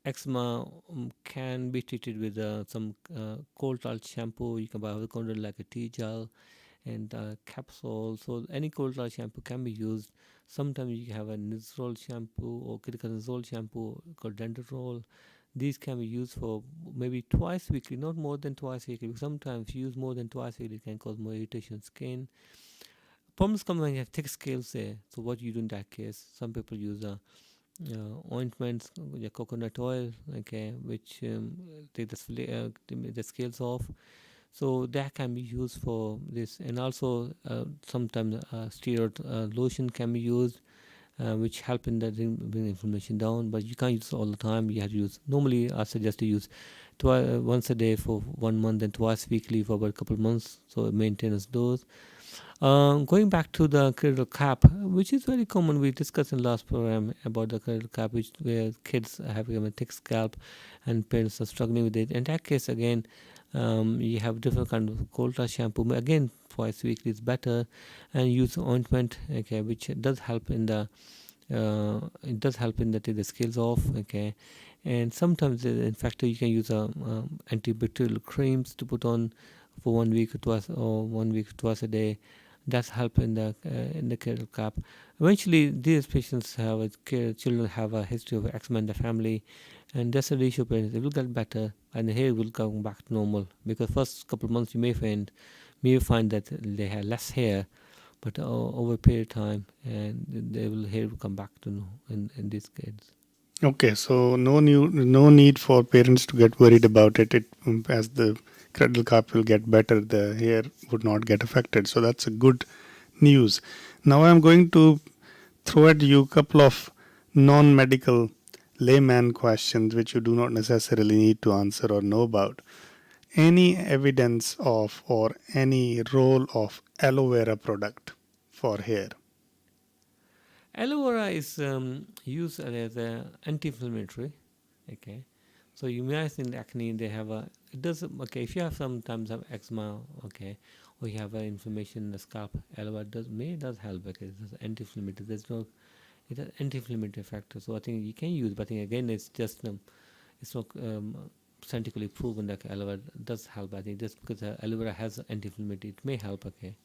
[SPEAKER 2] eczema can be treated with some cold towel shampoo. You can buy over the counter like a tea gel and capsule. So any cold towel shampoo can be used. Sometimes you have a Nizrol shampoo or Ketoconazole shampoo called Denderol. These can be used for maybe twice weekly, not more than twice weekly. Sometimes if you use more than twice weekly, it can cause more irritation skin. Problems come when you have thick scales there. So what you do in that case? Some people use ointments, coconut oil, okay, which take the scales off. So that can be used for this, and also sometimes steroid lotion can be used, which help in the bring inflammation down. But you can't use it all the time. You have to use, normally I suggest to use once a day for 1 month and twice weekly for about a couple of months. So maintenance dose. Going back to the cradle cap, which is very common, we discussed in last program about the cradle cap, which where kids have a thick scalp, and parents are struggling with it. In that case, again, you have different kind of cold touch shampoo. Again, twice weekly is better, and use ointment, okay, which does help in the take the scales off, okay. And sometimes, in fact, you can use antibacterial creams to put on for 1 week or twice, or 1 week twice a day. That's help in the cradle cap. Eventually, these patients children have a history of eczema in the family, and that's a ratio parents. It will get better, and the hair will come back to normal. Because first couple of months you may find that they have less hair, but over a period of time, and they will hair will come back to in these kids.
[SPEAKER 1] Okay, so no need for parents to get worried about it. As the cradle cap will get better, the hair would not get affected. So that's a good news. Now I'm going to throw at you a couple of non-medical layman questions which you do not necessarily need to answer or know about. Any evidence of or any role of aloe vera product for hair?
[SPEAKER 2] Aloe vera is used as an anti-inflammatory. Okay, so you may have seen acne. They have a it does okay if you have sometimes have eczema, okay, or you have inflammation in the scalp. Aloe vera does help because it's anti-inflammatory. It has anti-inflammatory factor. So I think you can use, but I think again it's not scientifically proven that aloe vera does help. I think just because aloe vera has anti-inflammatory, it may help. Okay.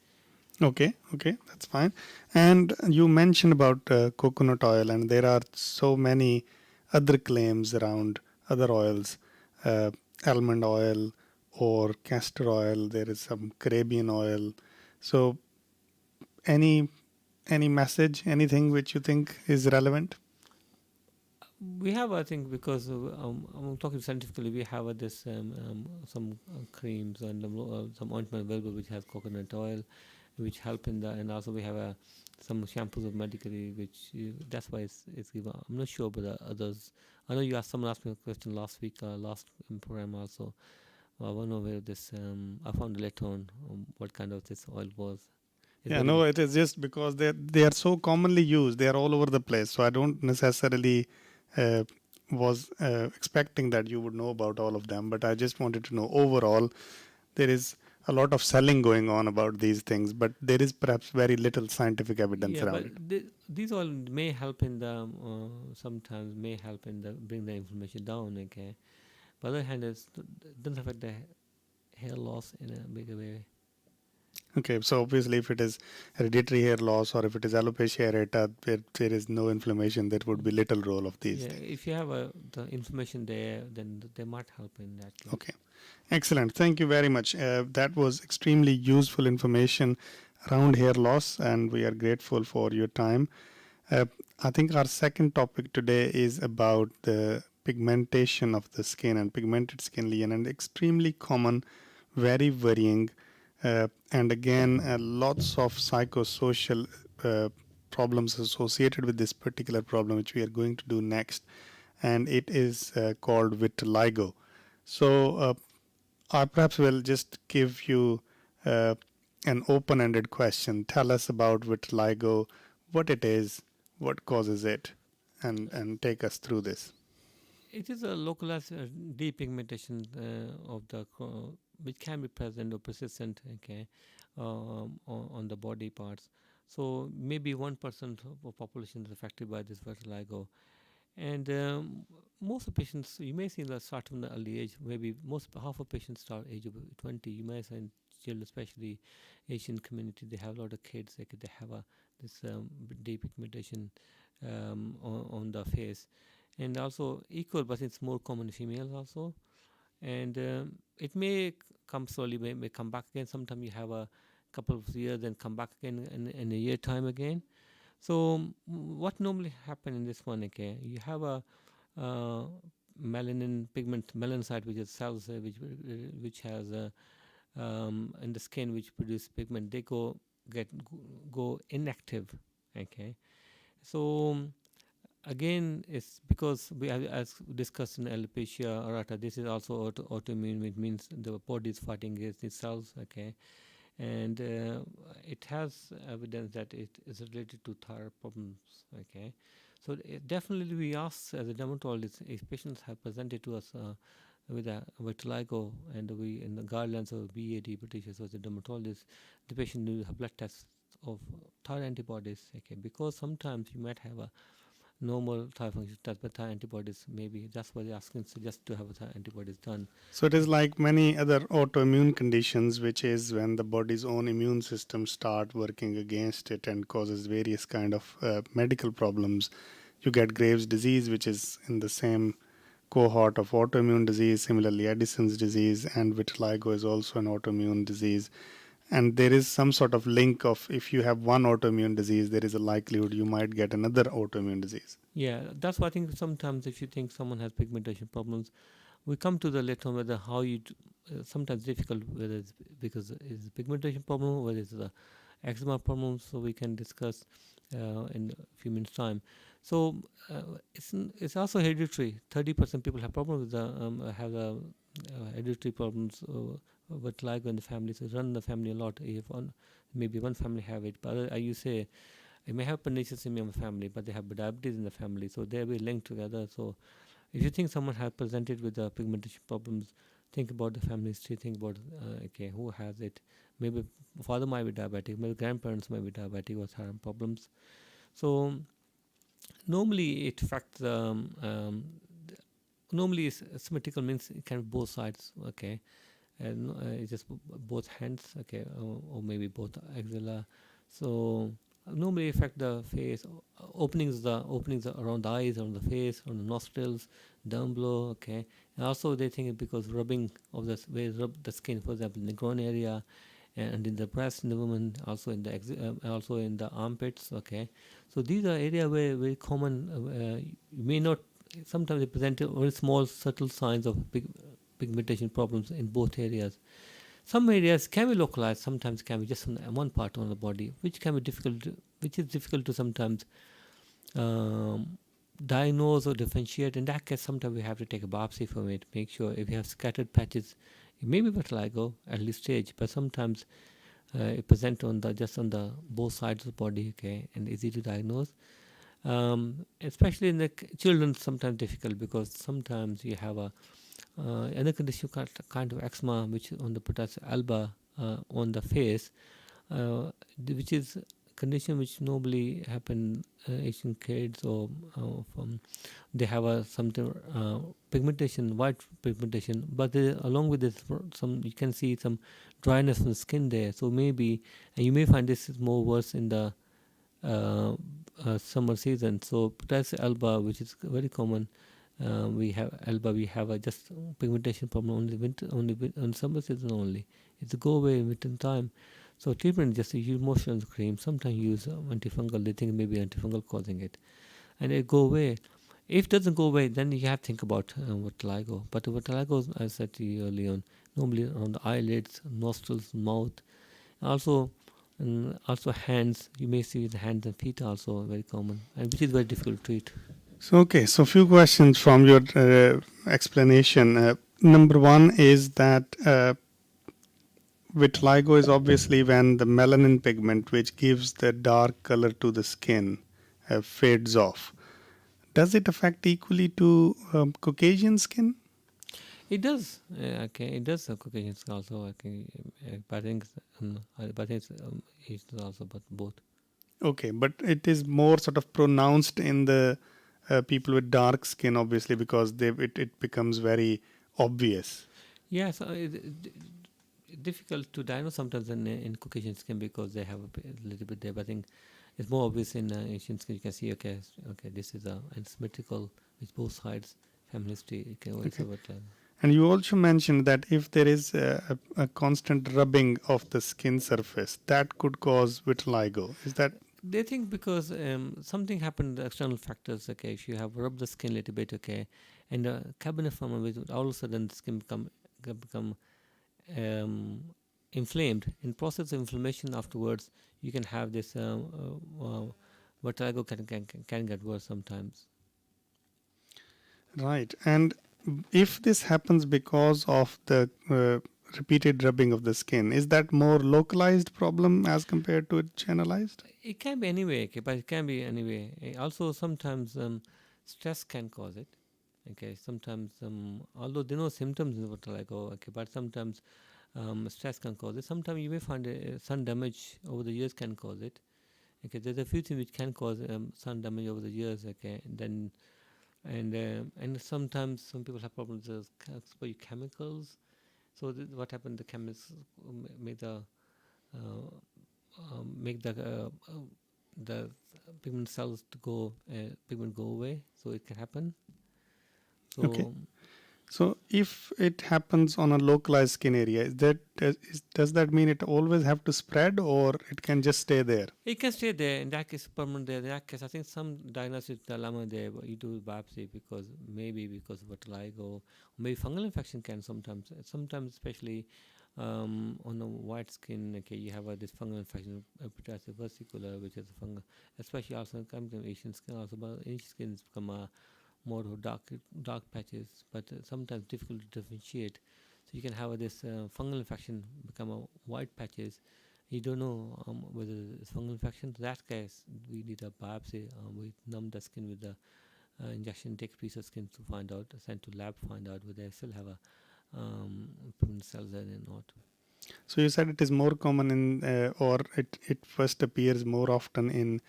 [SPEAKER 1] Okay, that's fine. And you mentioned about coconut oil, and there are so many other claims around other oils, uh, almond oil or castor oil. There is some Caribbean oil. So, any any message, anything which you think is relevant?
[SPEAKER 2] We have, I think, because I'm talking scientifically, we have this some creams and some ointment available which has coconut oil, which help in the, and also we have some shampoos of medically, which that's why it's given. I'm not sure about the others. I know you asked someone asked me a question last week, last program also. I want to know where this. I found later on what kind of this oil was. It's
[SPEAKER 1] Yeah,
[SPEAKER 2] very
[SPEAKER 1] no, it is just because they are so commonly used. They are all over the place. So I don't necessarily uh, was expecting that you would know about all of them. But I just wanted to know overall, there is a lot of selling going on about these things, but there is perhaps very little scientific evidence
[SPEAKER 2] yeah, but
[SPEAKER 1] around it.
[SPEAKER 2] these all may help in the sometimes may help in the bring the inflammation down. Okay, but other hand, it doesn't affect the hair loss in a bigger way.
[SPEAKER 1] Okay, so obviously, if it is hereditary hair loss or if it is alopecia areata, there is no inflammation. There would be little role of these
[SPEAKER 2] Yeah,
[SPEAKER 1] things.
[SPEAKER 2] if you have the inflammation there, then they might help in that case.
[SPEAKER 1] Okay, excellent. Thank you very much. That was extremely useful information around hair loss, and we are grateful for your time. Uh, I think our second topic today is about the pigmentation of the skin and pigmented skin lesion, and extremely common, very worrying, and again, lots of psychosocial problems associated with this particular problem, which we are going to do next, and it is called vitiligo. So, I perhaps will just give you uh, an open ended question. Tell us about vitiligo, what it is, what causes it, and take us through this.
[SPEAKER 2] It is a localized depigmentation of the which can be present or persistent, okay, on the body parts. So maybe 1% of population is affected by this vitiligo, And most of patients, you may see that start from the early age. Maybe most half of patients start age of 20. You may see in children, especially Asian community, they have a lot of kids. They have this depigmentation on the face, and also equal, but it's more common in females also. And it may come slowly, may come back again. Sometimes you have a couple of years, then come back again in a year time again. So what normally happen in this one? Okay, you have a uh, melanin pigment, melanocyte, which is cells which has in the skin which produce pigment. They go inactive. Okay, so again, it's because we have, as discussed in alopecia areata, this is also autoimmune, which means the body is fighting against its cells. Okay, and it has evidence that it is related to thyroid problems. Okay, so definitely we ask as a dermatologist if patients have presented to us with a vitiligo, and we in the guidelines of BAD, British Association of Dermatologists, the patient will have blood tests of thyroid antibodies. Okay, because sometimes you might have a normal thyroid function test, but thyroid antibodies maybe that's why they're asking suggest to have thyroid antibodies done.
[SPEAKER 1] So it is like many other autoimmune conditions, which is when the body's own immune system start working against it and causes various kind of medical problems. You get Graves' disease, which is in the same cohort of autoimmune disease. Similarly, Addison's disease and vitiligo is also an autoimmune disease. And there is some sort of link of if you have one autoimmune disease, there is a likelihood you might get another autoimmune disease.
[SPEAKER 2] Yeah, that's why I think sometimes if you think someone has pigmentation problems, we come to the later on whether how you sometimes difficult whether it's because it's a pigmentation problem or whether it's the eczema problem. So we can discuss in a few minutes time. So it's also hereditary. 30% people have problems with the have the hereditary problems with vitiligo in the family. So run the family a lot. If one maybe one family have it, but you say they may have pernicious in the family, but they have diabetes in the family, so they will be linked together. So if you think someone has presented with pigmentation problems, think about the family history. Think about okay, who has it? Maybe father might be diabetic. Maybe grandparents might be diabetic or thyroid problems. So normally it affects normally symmetrical means it can be both sides. Okay, and it's just both hands. Okay, or maybe both axilla. So normally affect the face openings around the eyes, around the face, on the nostrils, down below. Okay, and also they think it because rubbing of the way rub the skin, for example, in the groin area, and in the breast in the woman, also in the also in the armpits. Okay, so these are areas where very common. You may not sometimes they present very small subtle signs of pigmentation problems in both areas. Some areas can be localized, sometimes can be just on one part on the body, which can be difficult, which is difficult to sometimes um, diagnose or differentiate. In that case, sometimes we have to take a biopsy from it, make sure if you have scattered patches, it may be vitiligo at least stage, but sometimes it presents on the just on the both sides of the body, okay, and easy to diagnose. Especially in the children, sometimes difficult because sometimes you have a another condition kind of eczema, which on the potassium alba on the face, which is condition which normally happen Asian kids or from they have a something pigmentation, white pigmentation, but along with this, some you can see some dryness in the skin there. So maybe, and you may find this is more worse in the uh, summer season. So potassium alba, which is very common, we have alba. We have a just pigmentation problem only winter, on summer season only. It's a go away in winter time. So treatment just use motion cream. Sometimes use antifungal. They think maybe antifungal causing it, and it go away. If it doesn't go away, then you have to think about vitiligo. But vitiligo, as I said to you earlier on, normally around the eyelids, nostrils, mouth, also and also hands. You may see the hands and feet also very common, and which is very difficult to treat.
[SPEAKER 1] So, okay, so few questions from your explanation. Number one is that vitiligo is obviously when the melanin pigment, which gives the dark color to the skin, fades off. Does it affect equally to Caucasian skin?
[SPEAKER 2] It does. Okay, it does. Caucasian also. Okay, but I think, it's also but both.
[SPEAKER 1] Okay, but it is more sort of pronounced in the people with dark skin, obviously, because it becomes very obvious.
[SPEAKER 2] Yeah, so difficult to diagnose sometimes in Caucasian skin because they have a little bit there. But I think it's more obvious in Asian skin. You can see, okay, this is and symmetrical with both sides. Family history, you can always
[SPEAKER 1] Okay.
[SPEAKER 2] have it.
[SPEAKER 1] And you also mentioned that if there is a constant rubbing of the skin surface, that could cause vitiligo. Is that
[SPEAKER 2] They think because something happened, the external factors. Okay, if you have rubbed the skin a little bit, okay, and cabinet form, with all of a sudden the skin become inflamed. In process of inflammation afterwards, you can have this vertigo can get worse sometimes.
[SPEAKER 1] right? And if this happens because of the repeated rubbing of the skin, is that more localized problem as compared to generalized?
[SPEAKER 2] It can be anyway, okay, but it can be anyway. Also, sometimes stress can cause it. Okay, sometimes although there are no symptoms of vitiligo, okay, but sometimes stress can cause it. Sometimes you may find sun damage over the years can cause it. Okay, there's a few things which can cause sun damage over the years. Okay, and sometimes some people have problems with chemicals. So what happened? The chemicals uh, make the pigment cells to go pigment go away. So it can happen.
[SPEAKER 1] Okay.
[SPEAKER 2] So
[SPEAKER 1] So if it happens on a localized skin area, does that mean it always have to spread, or it can just stay there?
[SPEAKER 2] it can stay there. In that case, permanent there. In that case, I think some diagnosis dilemma there. But you do biopsy because of vitiligo, or maybe fungal infection can sometimes especially on the white skin. Okay, you have this fungal infection, potassium versicolor, which is a fungal, especially also comes in Asian skin also. But Asian skin has become more of dark patches, but sometimes difficult to differentiate. So you can have this fungal infection become a white patches. You don't know whether it's fungal infection. In that case, we need a biopsy. We numb the skin with the injection, take a piece of skin to find out, send to lab, find out whether they still have a pigment cells there or not.
[SPEAKER 1] So you said it is more common or it first appears more often in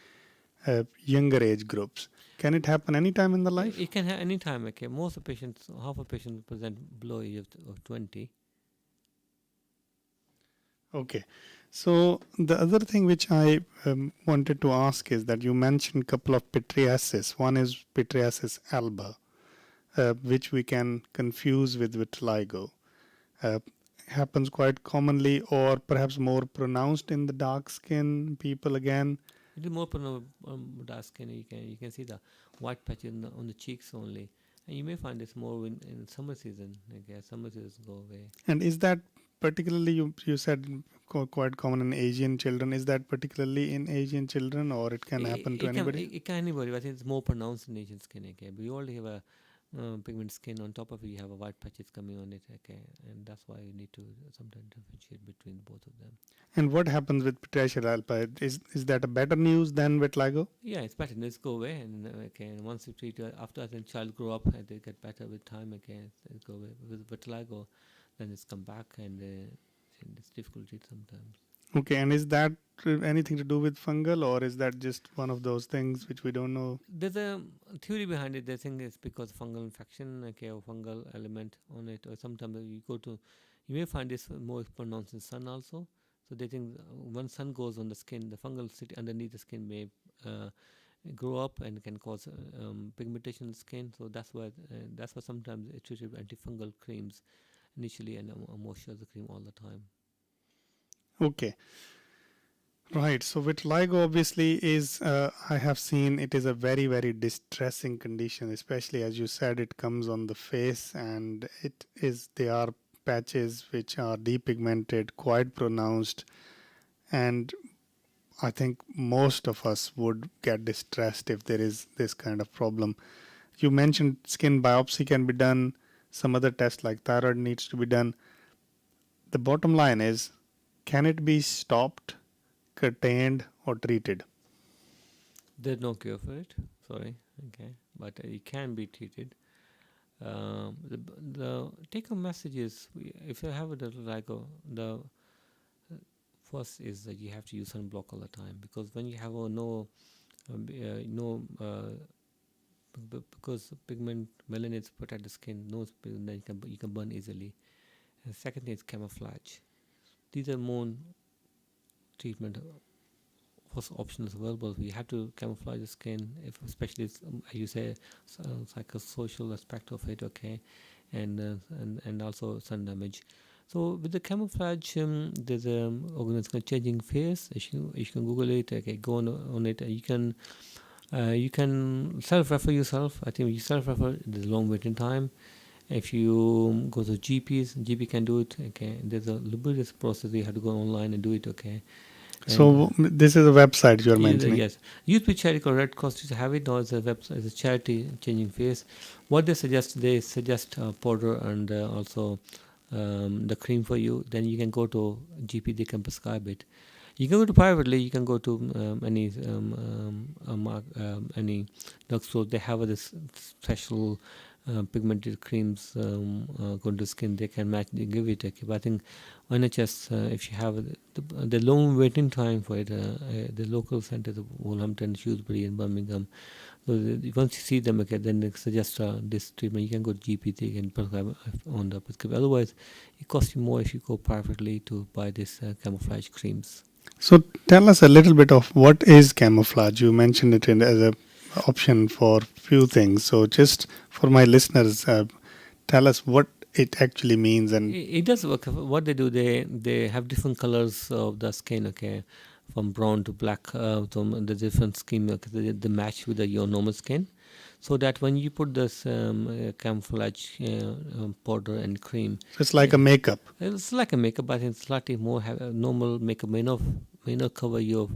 [SPEAKER 1] younger age groups. Can it happen anytime in the life?
[SPEAKER 2] It can have any time. Okay, most of patients, half of patients present below age of 20.
[SPEAKER 1] Okay. So the other thing which I wanted to ask is that you mentioned a couple of pityriasis. One is pityriasis alba, which we can confuse with vitiligo. Uh, happens quite commonly or perhaps more pronounced in the dark skin people again.
[SPEAKER 2] It is more dark skin. You can see the white patches on the cheeks only, and you may find this more in summer season. Okay, summer seasons go away.
[SPEAKER 1] And is that particularly, you said quite common in Asian children, is that particularly in Asian children or it can happen to anybody?
[SPEAKER 2] It can anybody. But I think it's more pronounced in Asian skin. Okay, we already have a pigment skin. On top of it, you have a white patches coming on it. Okay, and that's why you need to sometimes differentiate between both of them.
[SPEAKER 1] And what happens with pityriasis alba? Is that a better news than vitiligo?
[SPEAKER 2] Yeah, it's better. Let's go away, and okay. And once you treat after the child grow up, and they get better with time. Okay, it go away. With vitiligo, then it's come back, and it's difficult to treat sometimes.
[SPEAKER 1] Okay, and is that anything to do with fungal or is that just one of those things which we don't know?
[SPEAKER 2] There's a theory behind it. They think it's because fungal infection, okay, or fungal element on it, or sometimes you may find this more pronounced in sun also. So they think when sun goes on the skin, the fungal city underneath the skin may grow up and can cause pigmentation in the skin. So that's why sometimes it's treated with antifungal creams initially and a moisturizer cream all the time.
[SPEAKER 1] Okay. Right. So vitiligo obviously is, I have seen it is a very, very distressing condition, especially as you said, it comes on the face and they are patches which are depigmented, quite pronounced. And I think most of us would get distressed if there is this kind of problem. You mentioned skin biopsy can be done, some other tests like thyroid needs to be done. The bottom line is, can it be stopped, contained, or treated?
[SPEAKER 2] There's no cure for it. Sorry. Okay, but it can be treated. The take-home message is if you have a vitiligo, the first is that you have to use sunblock all the time because when you have no because pigment melanates protect the skin. No pigment you can burn easily. And second thing is camouflage. These are more treatment first options available. We have to camouflage the skin, if especially as you say, psychosocial aspect of it. Okay, and also sun damage. So with the camouflage, there's a organism called changing face. You can Google it. Okay, go on it. You can self-refer yourself. I think you self-refer. There's a long waiting time. If you go to GP can do it. Okay, there's a laborious process. You have to go online and do it. Okay,
[SPEAKER 1] So this is a website you're mentioning.
[SPEAKER 2] yes, youth with charity called Red Cross used to have it. Now it's a website, it's a charity changing face. What they suggest powder and also the cream for you. Then you can go to GP. They can prescribe it. You can go to privately. You can go to any drugstore. They have this special pigmented creams going to skin. They can match. They give it. Okay. But I think NHS, if you have the long waiting time for it, the local centers of Wolverhampton, Shrewsbury, and Birmingham. So once you see them, okay, then they suggest this treatment. You can go to GP. They can prescribe on the prescription. Otherwise, it costs you more if you go privately to buy this camouflage creams.
[SPEAKER 1] So tell us a little bit of what is camouflage. You mentioned it as a option for few things. So just for my listeners, tell us what it actually means. And
[SPEAKER 2] it does work. What they do, they have different colors of the skin. Okay, from brown to black. So the different skin, okay, they match with your normal skin. So that when you put this camouflage powder and cream,
[SPEAKER 1] it's like a makeup.
[SPEAKER 2] It's like a makeup, but it's slightly more normal makeup may not cover your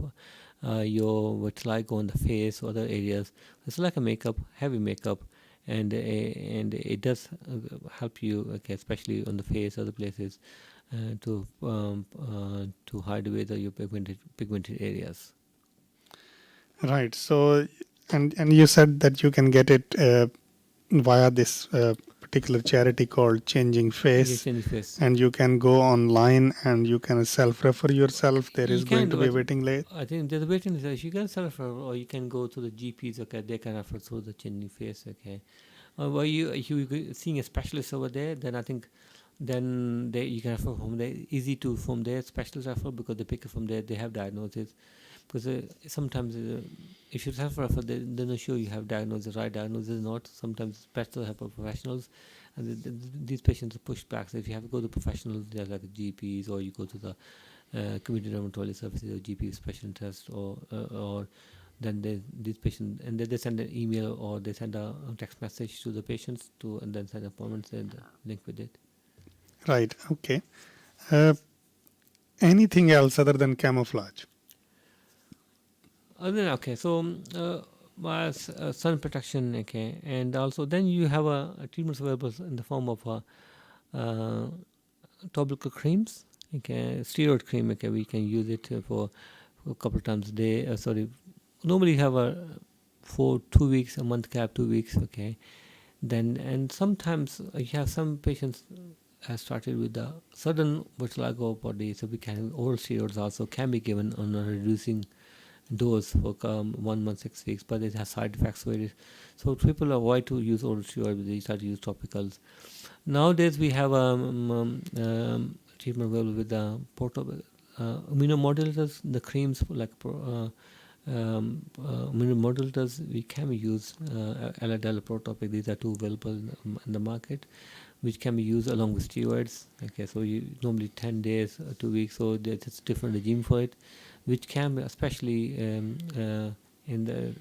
[SPEAKER 2] vitiligo on the face or other areas. It's like a makeup, heavy makeup, and it does help you, okay, especially on the face, other places, to hide away your pigmented areas.
[SPEAKER 1] Right. So and you said that you can get it via this particular charity called Changing Face.
[SPEAKER 2] Yes, Changing Face.
[SPEAKER 1] And you can go online and you can self-refer yourself. There is going to be a waiting list.
[SPEAKER 2] I think there's a waiting list. You can self-refer, or you can go to the GPs. Okay, they can refer through the Changing Face. Okay, were you seeing a specialist over there? Then I think then you can refer from there. Easy to from there specialist refer, because they pick it from there. They have diagnosis. Because sometimes if you self-refer, they're not sure you have diagnosis, right diagnosis or not. Sometimes it's better to have professionals, and these patients are pushed back. So if you have to go to professionals, they're like GPs, or you go to the community dermatology services or GP special interest, or then these patients, and they send an email or they send a text message to the patients and then send appointments and link with it.
[SPEAKER 1] Right. Okay. Anything else other than camouflage?
[SPEAKER 2] Okay, so sun protection, okay, and also then you have a treatments available in the form of topical creams, okay, steroid cream, okay, we can use it for a couple of times a day. Normally you have for 2 weeks, a month gap, 2 weeks, okay. Then and sometimes you have some patients have started with the sudden vitiligo body, so we can oral steroids also can be given on a reducing dose for 1 month, 6 weeks, but it has side effects with it. So people avoid to use oral steroids, they start to use topicals. Nowadays we have treatment available with the immunomodulators, the creams like immunomodulators we can use Eladel, Protopic. These are two available in the market, which can be used along with steroids. Okay, so you normally 10 days, 2 weeks, so there's a different regime for it, which can be especially in the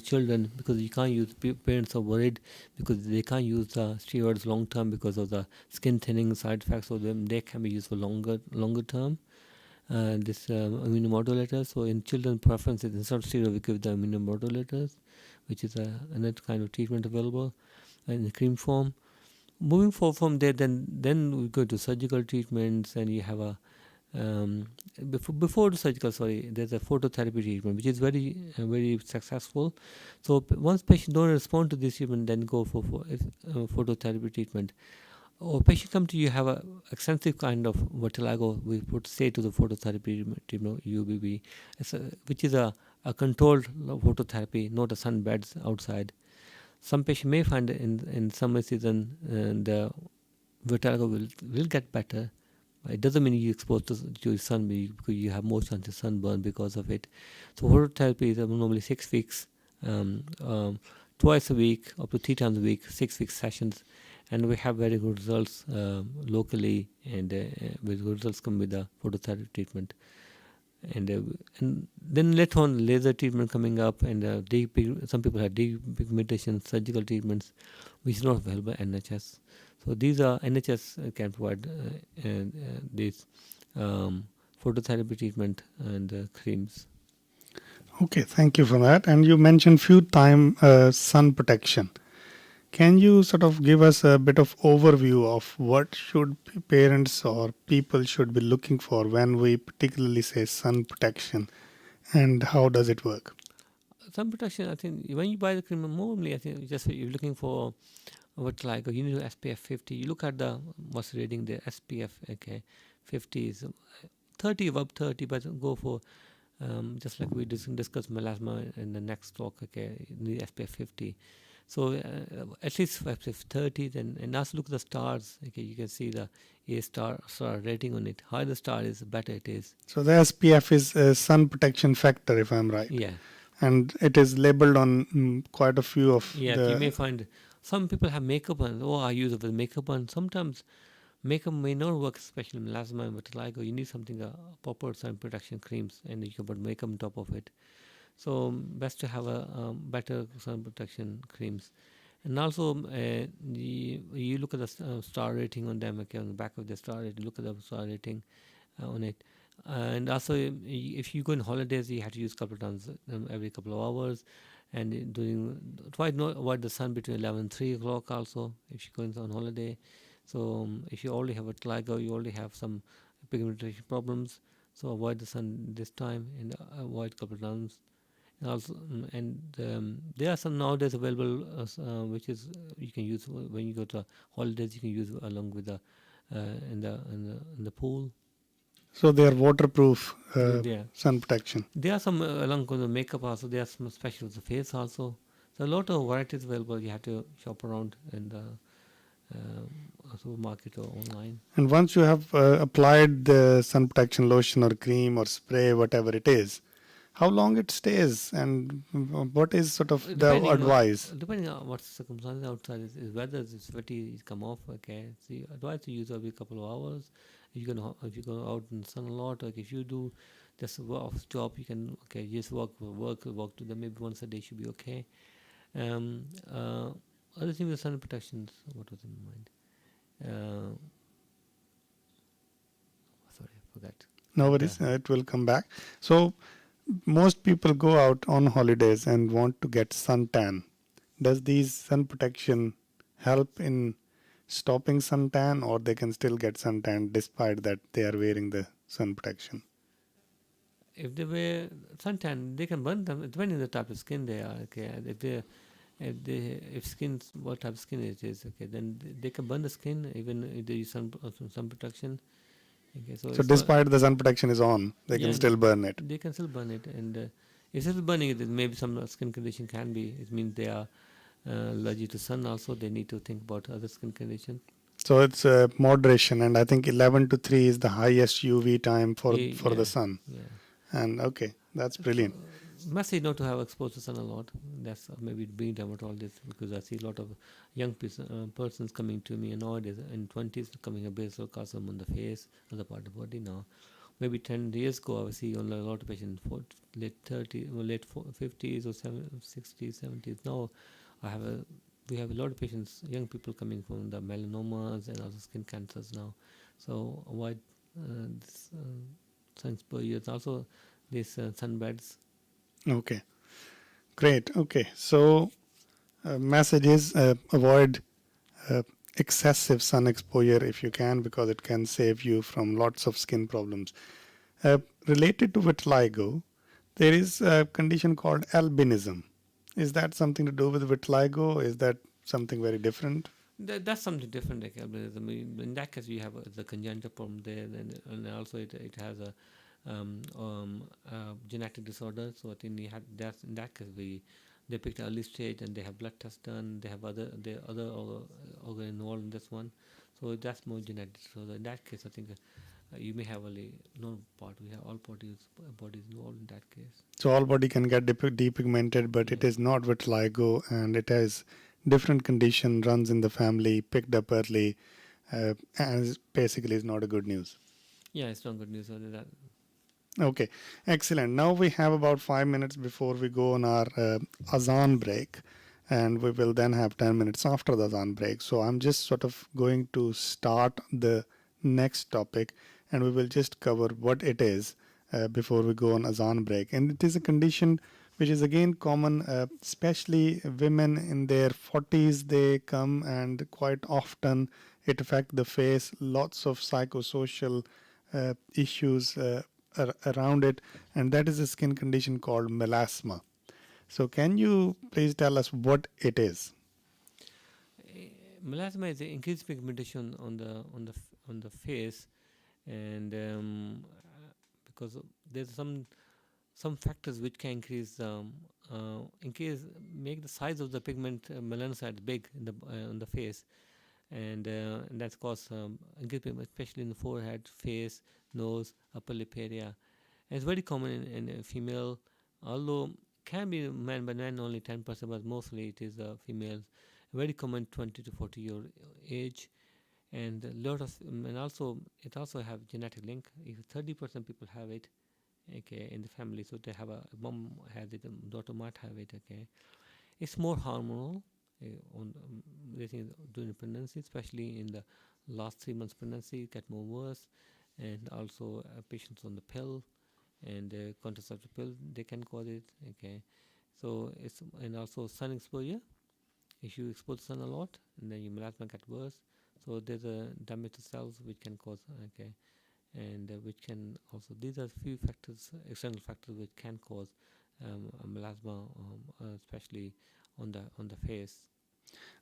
[SPEAKER 2] children, because you can't use, parents are worried because they can't use steroids long term because of the skin thinning side effects of them. They can be used for longer term. This immunomodulators. So in children preferences, instead of steroid, we give the immunomodulators, which is another kind of treatment available in the cream form. Moving forward from there, then we go to surgical treatments, and you have a before the surgical, there's a phototherapy treatment, which is very very successful. So once patient don't respond to this treatment, then go for phototherapy treatment. Or patient come to you have a extensive kind of vitiligo, we would say to the phototherapy treatment, UVB, which is a a controlled phototherapy, not a sunbeds outside. Some patient may find in summer season the vitiligo will get better. It doesn't mean you exposed to sun because you have more chance of sunburn because of it. So phototherapy is normally 6 weeks, um, um, twice a week, up to 3 times a week, 6 week sessions, and we have very good results locally, and with good results come with the phototherapy treatment. And then later on laser treatment coming up, and some people have depigmentation surgical treatments which is not available in NHS. So these are NHS can provide this um, phototherapy treatment and creams.
[SPEAKER 1] Okay, thank you for that. And you mentioned few time sun protection. Can you sort of give us a bit of overview of what should parents or people should be looking for when we particularly say sun protection, and how does it work?
[SPEAKER 2] Sun protection, I think when you buy the cream, normally I think just you're looking for what like you need SPF 50. You look at the what's reading the SPF. Okay, 50 is 30 above 30, but go for just like we discussed melasma in the next talk. Okay, the SPF 50. So at least SPF 30. Then and also look at the stars. Okay, you can see the star rating on it. Higher the star is, the better it is.
[SPEAKER 1] So the SPF is a sun protection factor, if I'm right,
[SPEAKER 2] Yeah.
[SPEAKER 1] and it is labeled on quite a few of
[SPEAKER 2] Yeah, you may
[SPEAKER 1] the.
[SPEAKER 2] find some people have makeup on. Oh, I use it with makeup on. Sometimes makeup may not work, especially melasma and vitiligo. You need something proper sun protection creams, and you can put makeup on top of it. So best to have a better sun protection creams. And also, you look at the star rating on them. Okay, on the back of the star rating, look at the star rating on it. And also, if you go on holidays, you have to use a couple of times every couple of hours. And try to avoid the sun between 11 and 3 o'clock also if you're going on holiday. So if you already have a vitiligo, you already have some pigmentation problems. So avoid the sun this time and avoid a couple of times. And also, there are some nowadays available, which is you can use when you go to holidays. You can use along with the in the pool.
[SPEAKER 1] So they are waterproof
[SPEAKER 2] Yeah,
[SPEAKER 1] sun protection.
[SPEAKER 2] there are some along with the makeup also. There are some special for the face also. So a lot of varieties available. You have to shop around in the supermarket or online.
[SPEAKER 1] And once you have applied the sun protection lotion or cream or spray, whatever it is, how long it stays, and what is sort of the advice?
[SPEAKER 2] Depending on what circumstances outside is whether it's sweaty, it come off. Okay, so you advise to use every couple of hours. If you go out in the sun a lot, like if you do just off job, you can just work to them. Maybe once a day should be okay. Um, uh, Other thing with sun protections. What was in my mind? Sorry, I forgot.
[SPEAKER 1] No worries, it will come back. So most people go out on holidays and want to get suntan. Does these sun protection help in stopping suntan, or they can still get suntan despite that they are wearing the sun protection?
[SPEAKER 2] If they wear suntan, they can burn them depending on the type of skin they are. Okay, if skin what type of skin it is, okay, then they can burn the skin even if they use sun protection. Okay, so it's not,
[SPEAKER 1] Despite the sun protection is on, they can still burn it.
[SPEAKER 2] they can still burn it, and if it's burning it, maybe some skin condition can be. It means they are allergic to sun. Also, they need to think about other skin condition.
[SPEAKER 1] So it's moderation, and I think 11 to 3 is the highest UV time for the sun.
[SPEAKER 2] Yeah.
[SPEAKER 1] And okay, that's brilliant.
[SPEAKER 2] Message not to have exposed to sun a lot. That's maybe being dermatologist, because I see a lot of young persons coming to me nowadays in 20s coming a basal calcium on the face, other part of the body now. Maybe 10 years ago, I see only a lot of patients late 30s, late 50s or 60s, 70s. Now, we have a lot of patients, young people coming from the melanomas and also skin cancers now. So avoid this sun exposure. Also, these sunbeds.
[SPEAKER 1] Okay, great. Okay, so message is avoid excessive sun exposure if you can, because it can save you from lots of skin problems. Related to vitiligo, there is a condition called albinism. Is that something to do with vitiligo? Is that something very different?
[SPEAKER 2] That's something different. Like albinism. In that case, you have the congenital problem there, and also it has a genetic disorder. So I think that's in that case they picked early stage and they have blood tests done. They have other organ involved in this one. So that's more genetic disorder. In that case, I think you may have only no part. We have all bodies involved in that case.
[SPEAKER 1] So all body can get depigmented, but it
[SPEAKER 2] Yeah.
[SPEAKER 1] is not vitiligo, and it has different condition, runs in the family, picked up early, and basically is not a good news.
[SPEAKER 2] Yeah, it's not good news. So that
[SPEAKER 1] Okay, excellent. Now we have about 5 minutes before we go on our azan break, and we will then have 10 minutes after the azan break. So I'm just sort of going to start the next topic, and we will just cover what it is before we go on azan break. And it is a condition which is again common, especially women in their 40s. They come, and quite often it affects the face. Lots of psychosocial issues around it, and that is a skin condition called melasma. So can you please tell us what it is?
[SPEAKER 2] melasma is the increased pigmentation on the face, and because there's some factors which can increase make the size of the pigment melanocyte big in the on the face, and that's cause increased pigment, especially in the forehead, face, nose, upper lip area. And it's very common in female, although can be men, but men only 10%, but mostly it is females. Very common 20 to 40-year age, and a lot of and also it also have genetic link. If 30% people have it, okay, in the family, so they have a mom has it, daughter might have it, okay. It's more hormonal on during pregnancy, especially in the last 3 months pregnancy, get more worse, and also patients on the pill and contraceptive pill, they can cause it, okay. So it's, and also sun exposure. If you expose the sun a lot, and then your melasma get worse. So there's a damage to cells which can cause, okay, and which can also, these are few factors, external factors which can cause melasma, especially on the face.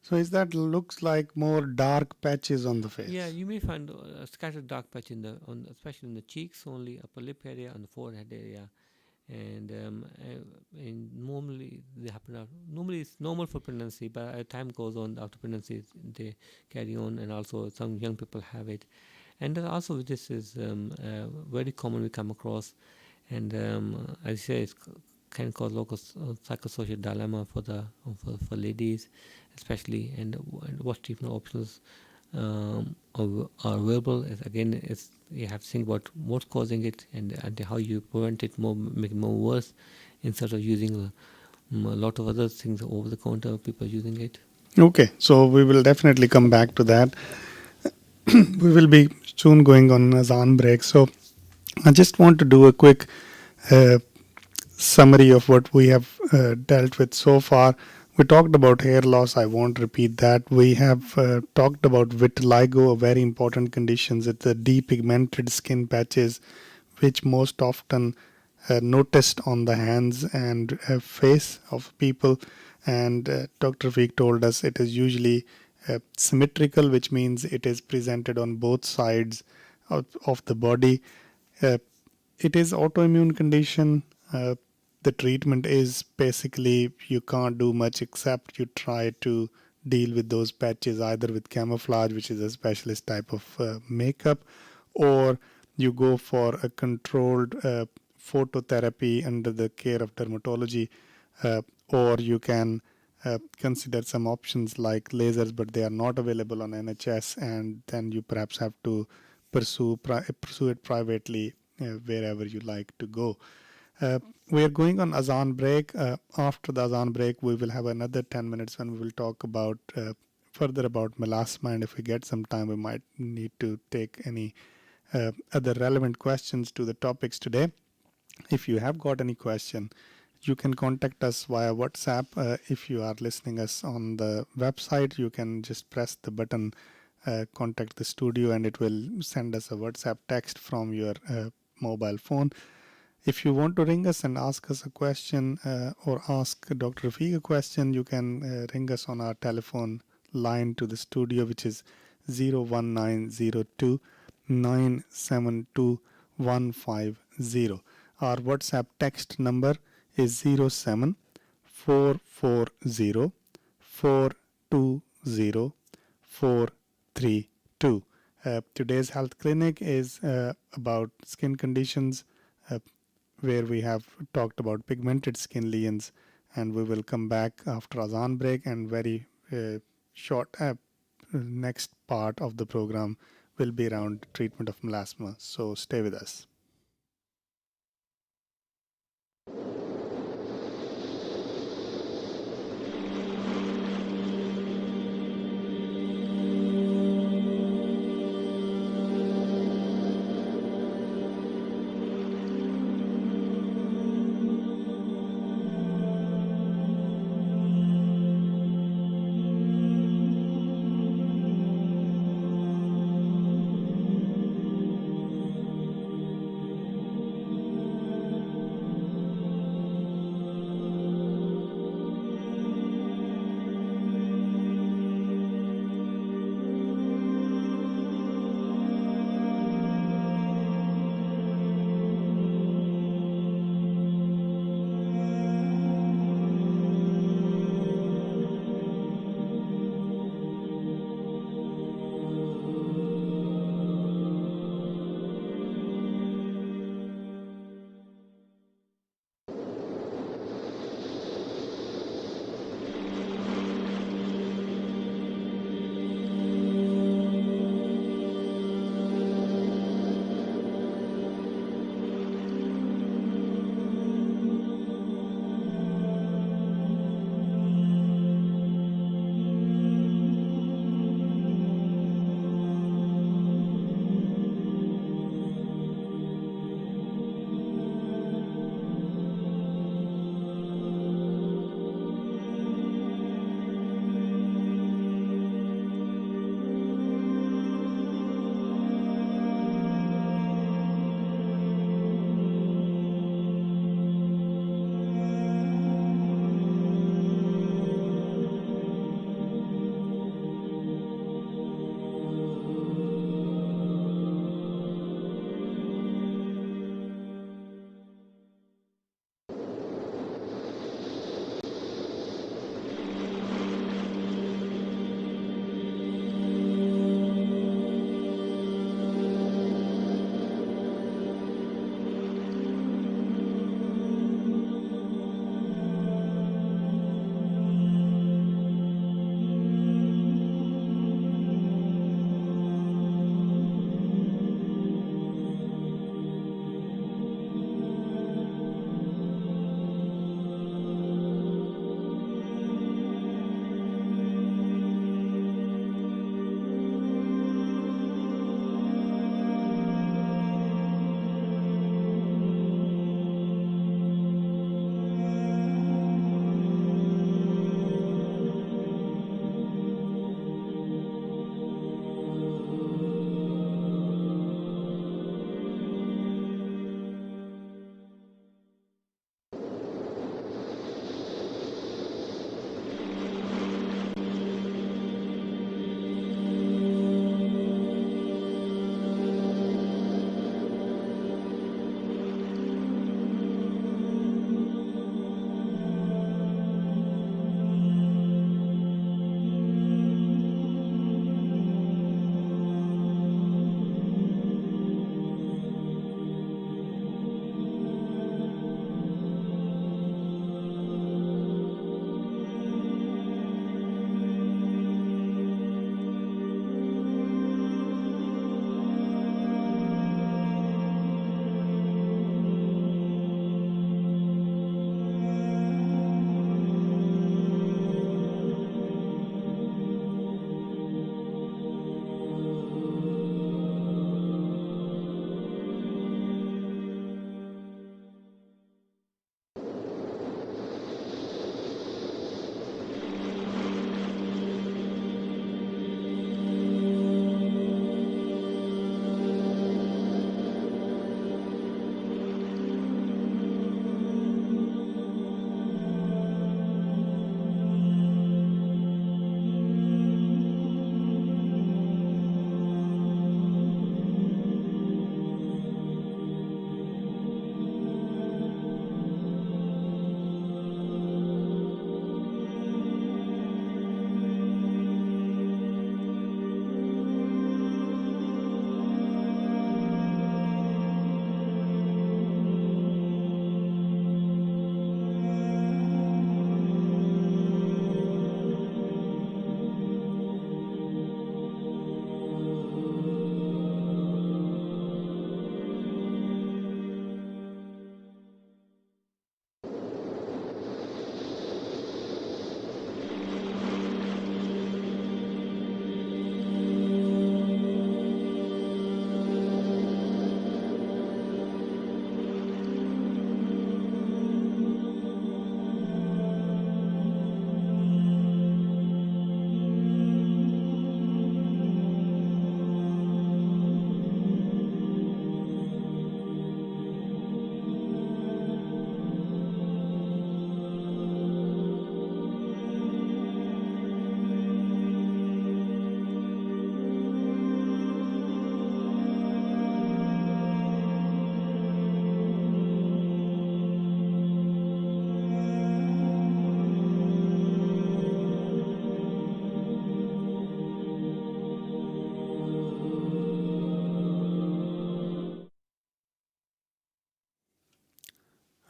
[SPEAKER 1] So is that looks like more dark patches on the
[SPEAKER 2] Yeah,
[SPEAKER 1] face?
[SPEAKER 2] you may find a scattered dark patch in the on especially in the cheeks only, upper lip area, and the forehead area, and normally they happen out. Normally it's normal for pregnancy, but as time goes on after pregnancy, they carry on, and also some young people have it. And then also this is very common we come across, and as I say, it can cause local psychosocial dilemma for the for ladies, especially, and what treatment options are available. Is again, it's you have to think about what's causing it, and how you prevent it, more make it more worse, instead of using a lot of other things over the counter. People using it.
[SPEAKER 1] Okay, so we will definitely come back to that. We will be soon going on azan break. So I just want to do a quick uh, summary of what we have dealt with so far. We talked about hair loss. I won't repeat that. We have talked about vitiligo, a very important condition. It's the depigmented skin patches, which most often noticed on the hands and face of people. And Dr. Veek told us it is usually symmetrical, which means it is presented on both sides of the body. Uh, it is autoimmune condition. The treatment is basically you can't do much except you try to deal with those patches either with camouflage, which is a specialist type of makeup, or you go for a controlled phototherapy under the care of dermatology, or you can consider some options like lasers, but they are not available on NHS, and then you perhaps have to pursue it privately wherever you like to go. Uh, we are going on azan break. After the azan break, we will have another 10 minutes when we will talk about further about melasma, and if we get some time, we might need to take any other relevant questions to the topics today. If you have got any question, you can contact us via WhatsApp. If you are listening us on the website, you can just press the button contact the studio, and it will send us a WhatsApp text from your mobile phone. If you want to ring us and ask us a question or ask Dr. Rafiq a question, you can ring us on our telephone line to the studio, which is 01902 972 150. Our WhatsApp text number is 07 440 420 432. Today's health clinic is about skin conditions, where we have talked about pigmented skin lesions, and we will come back after Azan break, and very short next part of the program will be around treatment of melasma. So stay with us.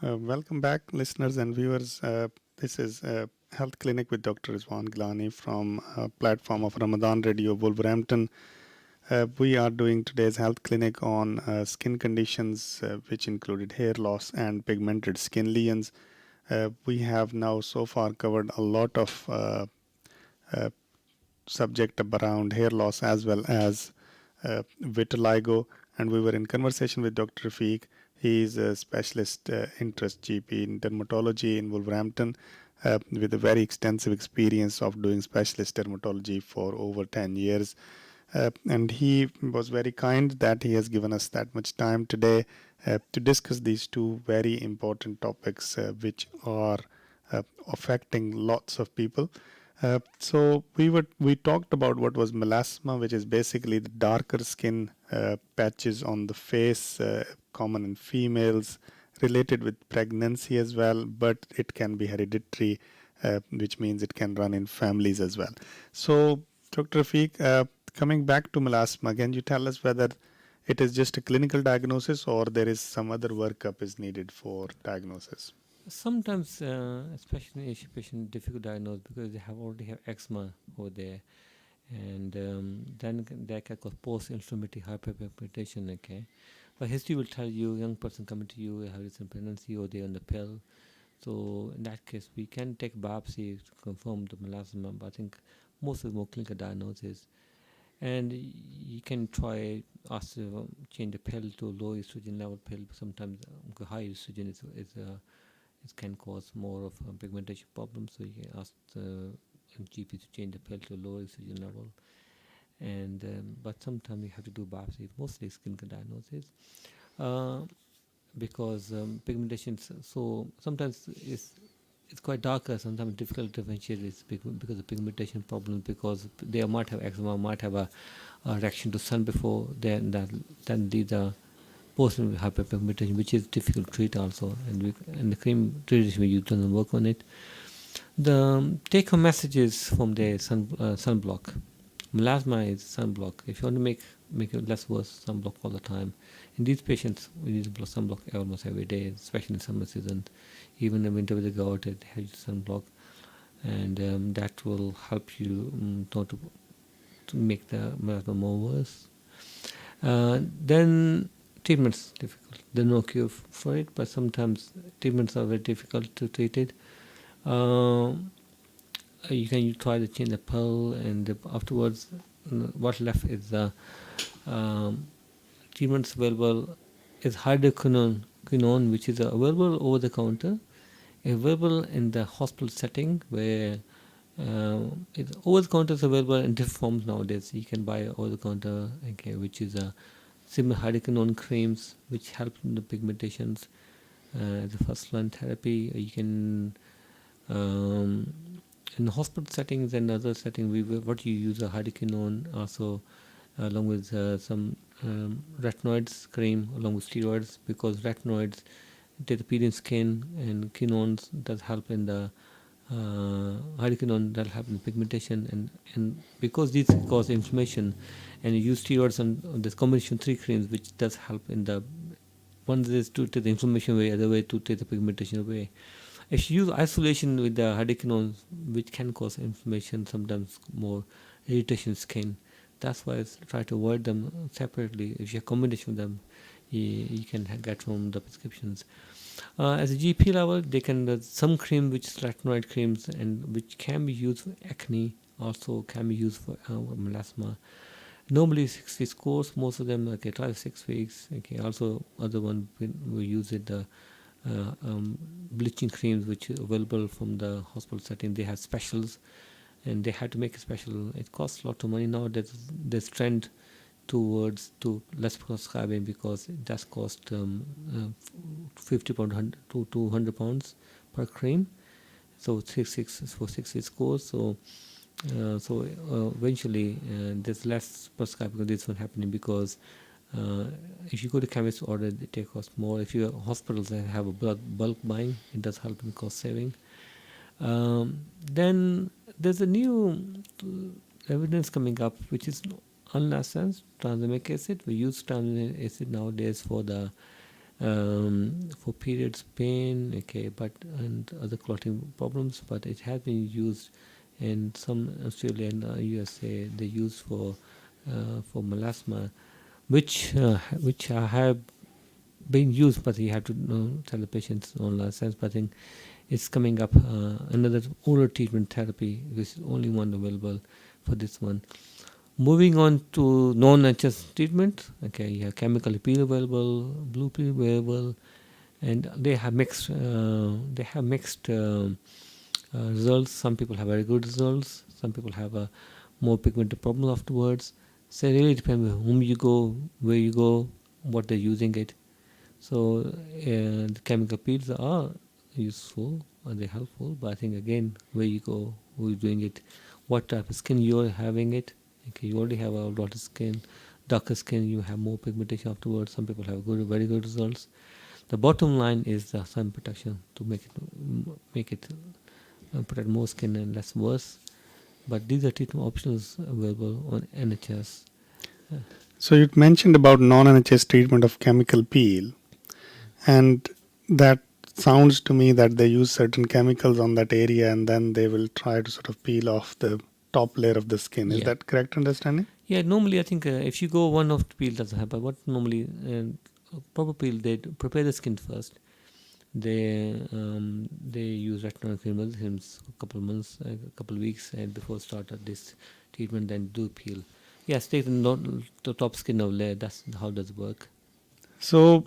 [SPEAKER 1] Welcome back, listeners and viewers. This is Health Clinic with Dr. Rizwan Gilani from platform of Ramadan Radio, Wolverhampton. We are doing today's health clinic on skin conditions, which included hair loss and pigmented skin lesions. We have now so far covered a lot of uh, subject around hair loss as well as vitiligo, and we were in conversation with Dr. Rafiq. He is a specialist interest GP in dermatology in Wolverhampton with a very extensive experience of doing specialist dermatology for over 10 years. And he was very kind that he has given us that much time today to discuss these two very important topics which are affecting lots of people. So we talked about what was melasma, which is basically the darker skin patches on the face, common in females, related with pregnancy as well, but it can be hereditary, which means it can run in families as well. So, Dr. Rafiq, coming back to melasma, can you tell us whether it is just a clinical diagnosis or there is some other workup is needed for diagnosis?
[SPEAKER 2] Sometimes, especially Asian patient, difficult to diagnose because they have already have eczema over there, and then that can cause post-inflammatory hyperpigmentation. Okay, but history will tell you young person coming to you have recent pregnancy or they're on the pill. So in that case, we can take biopsy to confirm the melasma. But I think most of the more clinical diagnosis, and you can try ask to change the pill to low estrogen level pill. Sometimes high estrogen is it can cause more of a pigmentation problem. So you can ask the GP to change the pill to lower oxygen level. And but sometimes you have to do biopsy, mostly skin diagnosis, uh, because pigmentation. So sometimes it's quite darker. Sometimes difficult to differentiate it because of pigmentation problems. Because they might have eczema, might have a reaction to sun before. Then these are post hyperpigmentation, which is difficult to treat also, and the cream treatment we use doesn't work on it. The take-home messages from the sunblock. Melasma is sunblock. If you want to make it less worse, sunblock all the time. In these patients, we use sunblock almost every day, especially in summer season. Even in winter, when they go out, they have sunblock, and that will help you not to make the melasma more worse. Then treatment's difficult. There's no cure for it, but sometimes treatments are very difficult to treat it. You can try to change the pill, and afterwards, what's left is the treatments available is hydroquinone, which is available over the counter, available in the hospital setting where it's over the counter is available in different forms nowadays. You can buy over the counter, okay, which is a similar hydroquinone creams which help in the pigmentations. The first line therapy you can in hospital settings and other settings. What you use a hydroquinone also along with some retinoids cream along with steroids, because retinoids they appear in skin, and quinones does help in the hydroquinone that help in pigmentation, and because these cause inflammation, and you use steroids on this combination 3 creams which does help in the one is to take the inflammation away, other way to take the pigmentation away. If you use isolation with the hydroquinone, which can cause inflammation, sometimes more irritation skin, that's why I try to avoid them separately. If you have combination of them, you can get from the prescriptions. As a GP level, they can some cream which is retinoid creams and which can be used for acne, also can be used for melasma. Normally 6 weeks course, most of them okay, try 6 weeks. Okay, also other one we use it bleaching creams which are available from the hospital setting. They have specials, and they had to make a special. It costs a lot of money now. There's trend towards to less prescribing because it does cost £50 to £200 per cream. So 6 weeks course. So eventually there's less prescribing of this one happening because if you go to chemist order, it take cost more. If you hospitals that have a bulk buying, it does help in cost saving. Then there's a new evidence coming up, which is unlicensed tranexamic acid. We use tranexamic acid nowadays for the for periods pain, okay, but and other clotting problems. But it has been used in some Australia and USA. They use for melasma, which have been used, but you have to tell the patients on license. But I think it's coming up another oral treatment therapy, which is only one available for this one. Moving on to non-NHS treatment, okay, you have chemical peel available, blue peel available, and they have mixed results. Some people have very good results. Some people have a more pigmented problem afterwards. So it really depends on whom you go, where you go, what they're using it. So the chemical peels are useful, are they helpful? But I think again, where you go, who's doing it, what type of skin you're having it. Okay, you already have a lighter skin, darker skin, you have more pigmentation afterwards. Some people have good, very good results. The bottom line is the sun protection to make it protect more skin and less worse. But these are treatment options available on NHS.
[SPEAKER 1] So you mentioned about non-NHS treatment of chemical peel, and that sounds to me that they use certain chemicals on that area and then they will try to sort of peel off the top layer of the skin. Is
[SPEAKER 2] Yeah.
[SPEAKER 1] that correct understanding?
[SPEAKER 2] Yeah, normally I think if you go one off the peel doesn't happen. What normally proper peel, they prepare the skin first. They use retinol cream a couple of months, a couple of weeks before start of this treatment. Then do peel. Yes, take the top skin of layer. That's how does it work.
[SPEAKER 1] So,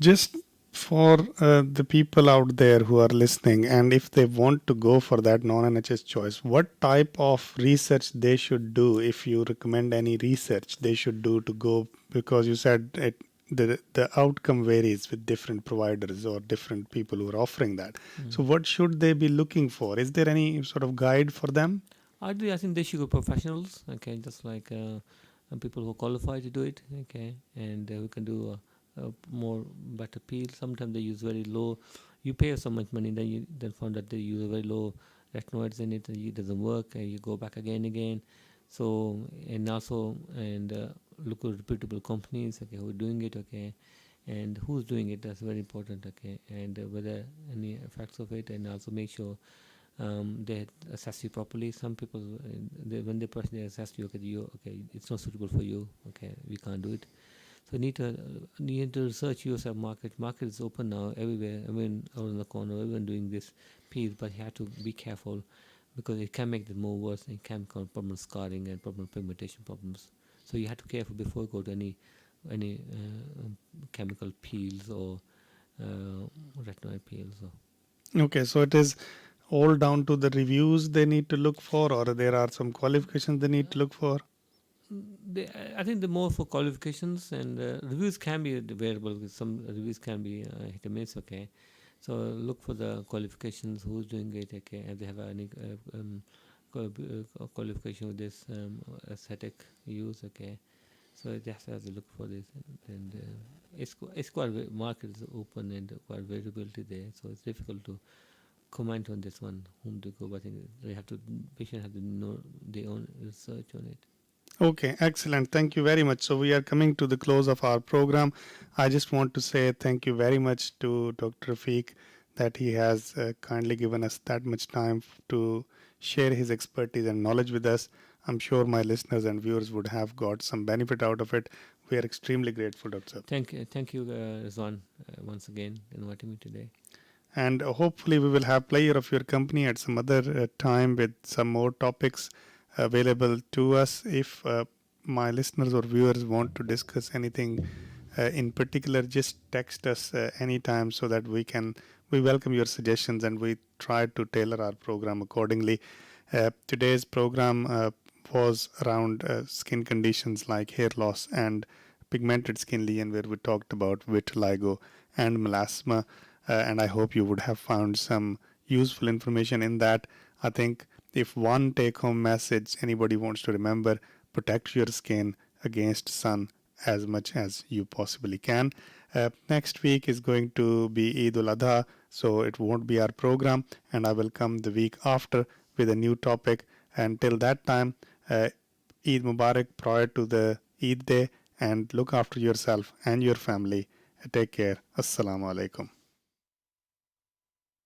[SPEAKER 1] just for the people out there who are listening, and if they want to go for that non-NHS choice, what type of research they should do? If you recommend any research they should do to go, because you said the outcome varies with different providers or different people who are offering that. So, what should they be looking for? Is there any sort of guide for them?
[SPEAKER 2] Ideally, I think they should go professionals. Okay, just like people who qualify to do it. Okay, and who can do a more better peel. Sometimes they use very low. You pay so much money, then you then found that they use very low retinoids in it. It doesn't work. You go back again. So and also look at reputable companies. Okay, who are doing it. Okay, and who's doing it. That's very important. Okay, and whether any effects of it, and also make sure they assess you properly. Some people, when they personally assess you, okay, it's not suitable for you. Okay, we can't do it. So need to research yourself. Market is open now everywhere. Everyone out in the corner, everyone doing this piece, but you have to be careful because it can make it more worse. It can cause problem scarring and problem pigmentation problems. So you have to be careful before you go to any chemical peels or retinoid peels.
[SPEAKER 1] Okay, so it is all down to the reviews they need to look for, or there are some qualifications they need to look for?
[SPEAKER 2] I think the more for qualifications and reviews can be variable. Some reviews can be hit and miss. Okay, so look for the qualifications. Who's doing it? Okay, if they have any qualification with this aesthetic use. Okay, so just have to look for this, and it's quite market is open and quite variability there. So it's difficult to comment on this one. Whom to go? But I think they have to patient have to know their own research on it.
[SPEAKER 1] Okay, excellent. Thank you very much. So we are coming to the close of our program. I just want to say thank you very much to Dr. Rafiq that he has kindly given us that much time to share his expertise and knowledge with us. I'm sure my listeners and viewers would have got some benefit out of it. We are extremely grateful, Dr.
[SPEAKER 2] Thank you, Rizwan, once again inviting me today.
[SPEAKER 1] And hopefully we will have pleasure of your company at some other time with some more topics available to us. If my listeners or viewers want to discuss anything in particular, just text us anytime so that we welcome your suggestions and we try to tailor our program accordingly. Today's program was around skin conditions like hair loss and pigmented skin lesion, where we talked about vitiligo and melasma. And I hope you would have found some useful information in that. I think if one take home message anybody wants to remember, protect your skin against sun as much as you possibly can. Next week is going to be Eid ul Adha, so it won't be our program, and I will come the week after with a new topic. Until that time, Eid Mubarak prior to the Eid day, and look after yourself and your family. Take care. Assalamu alaikum.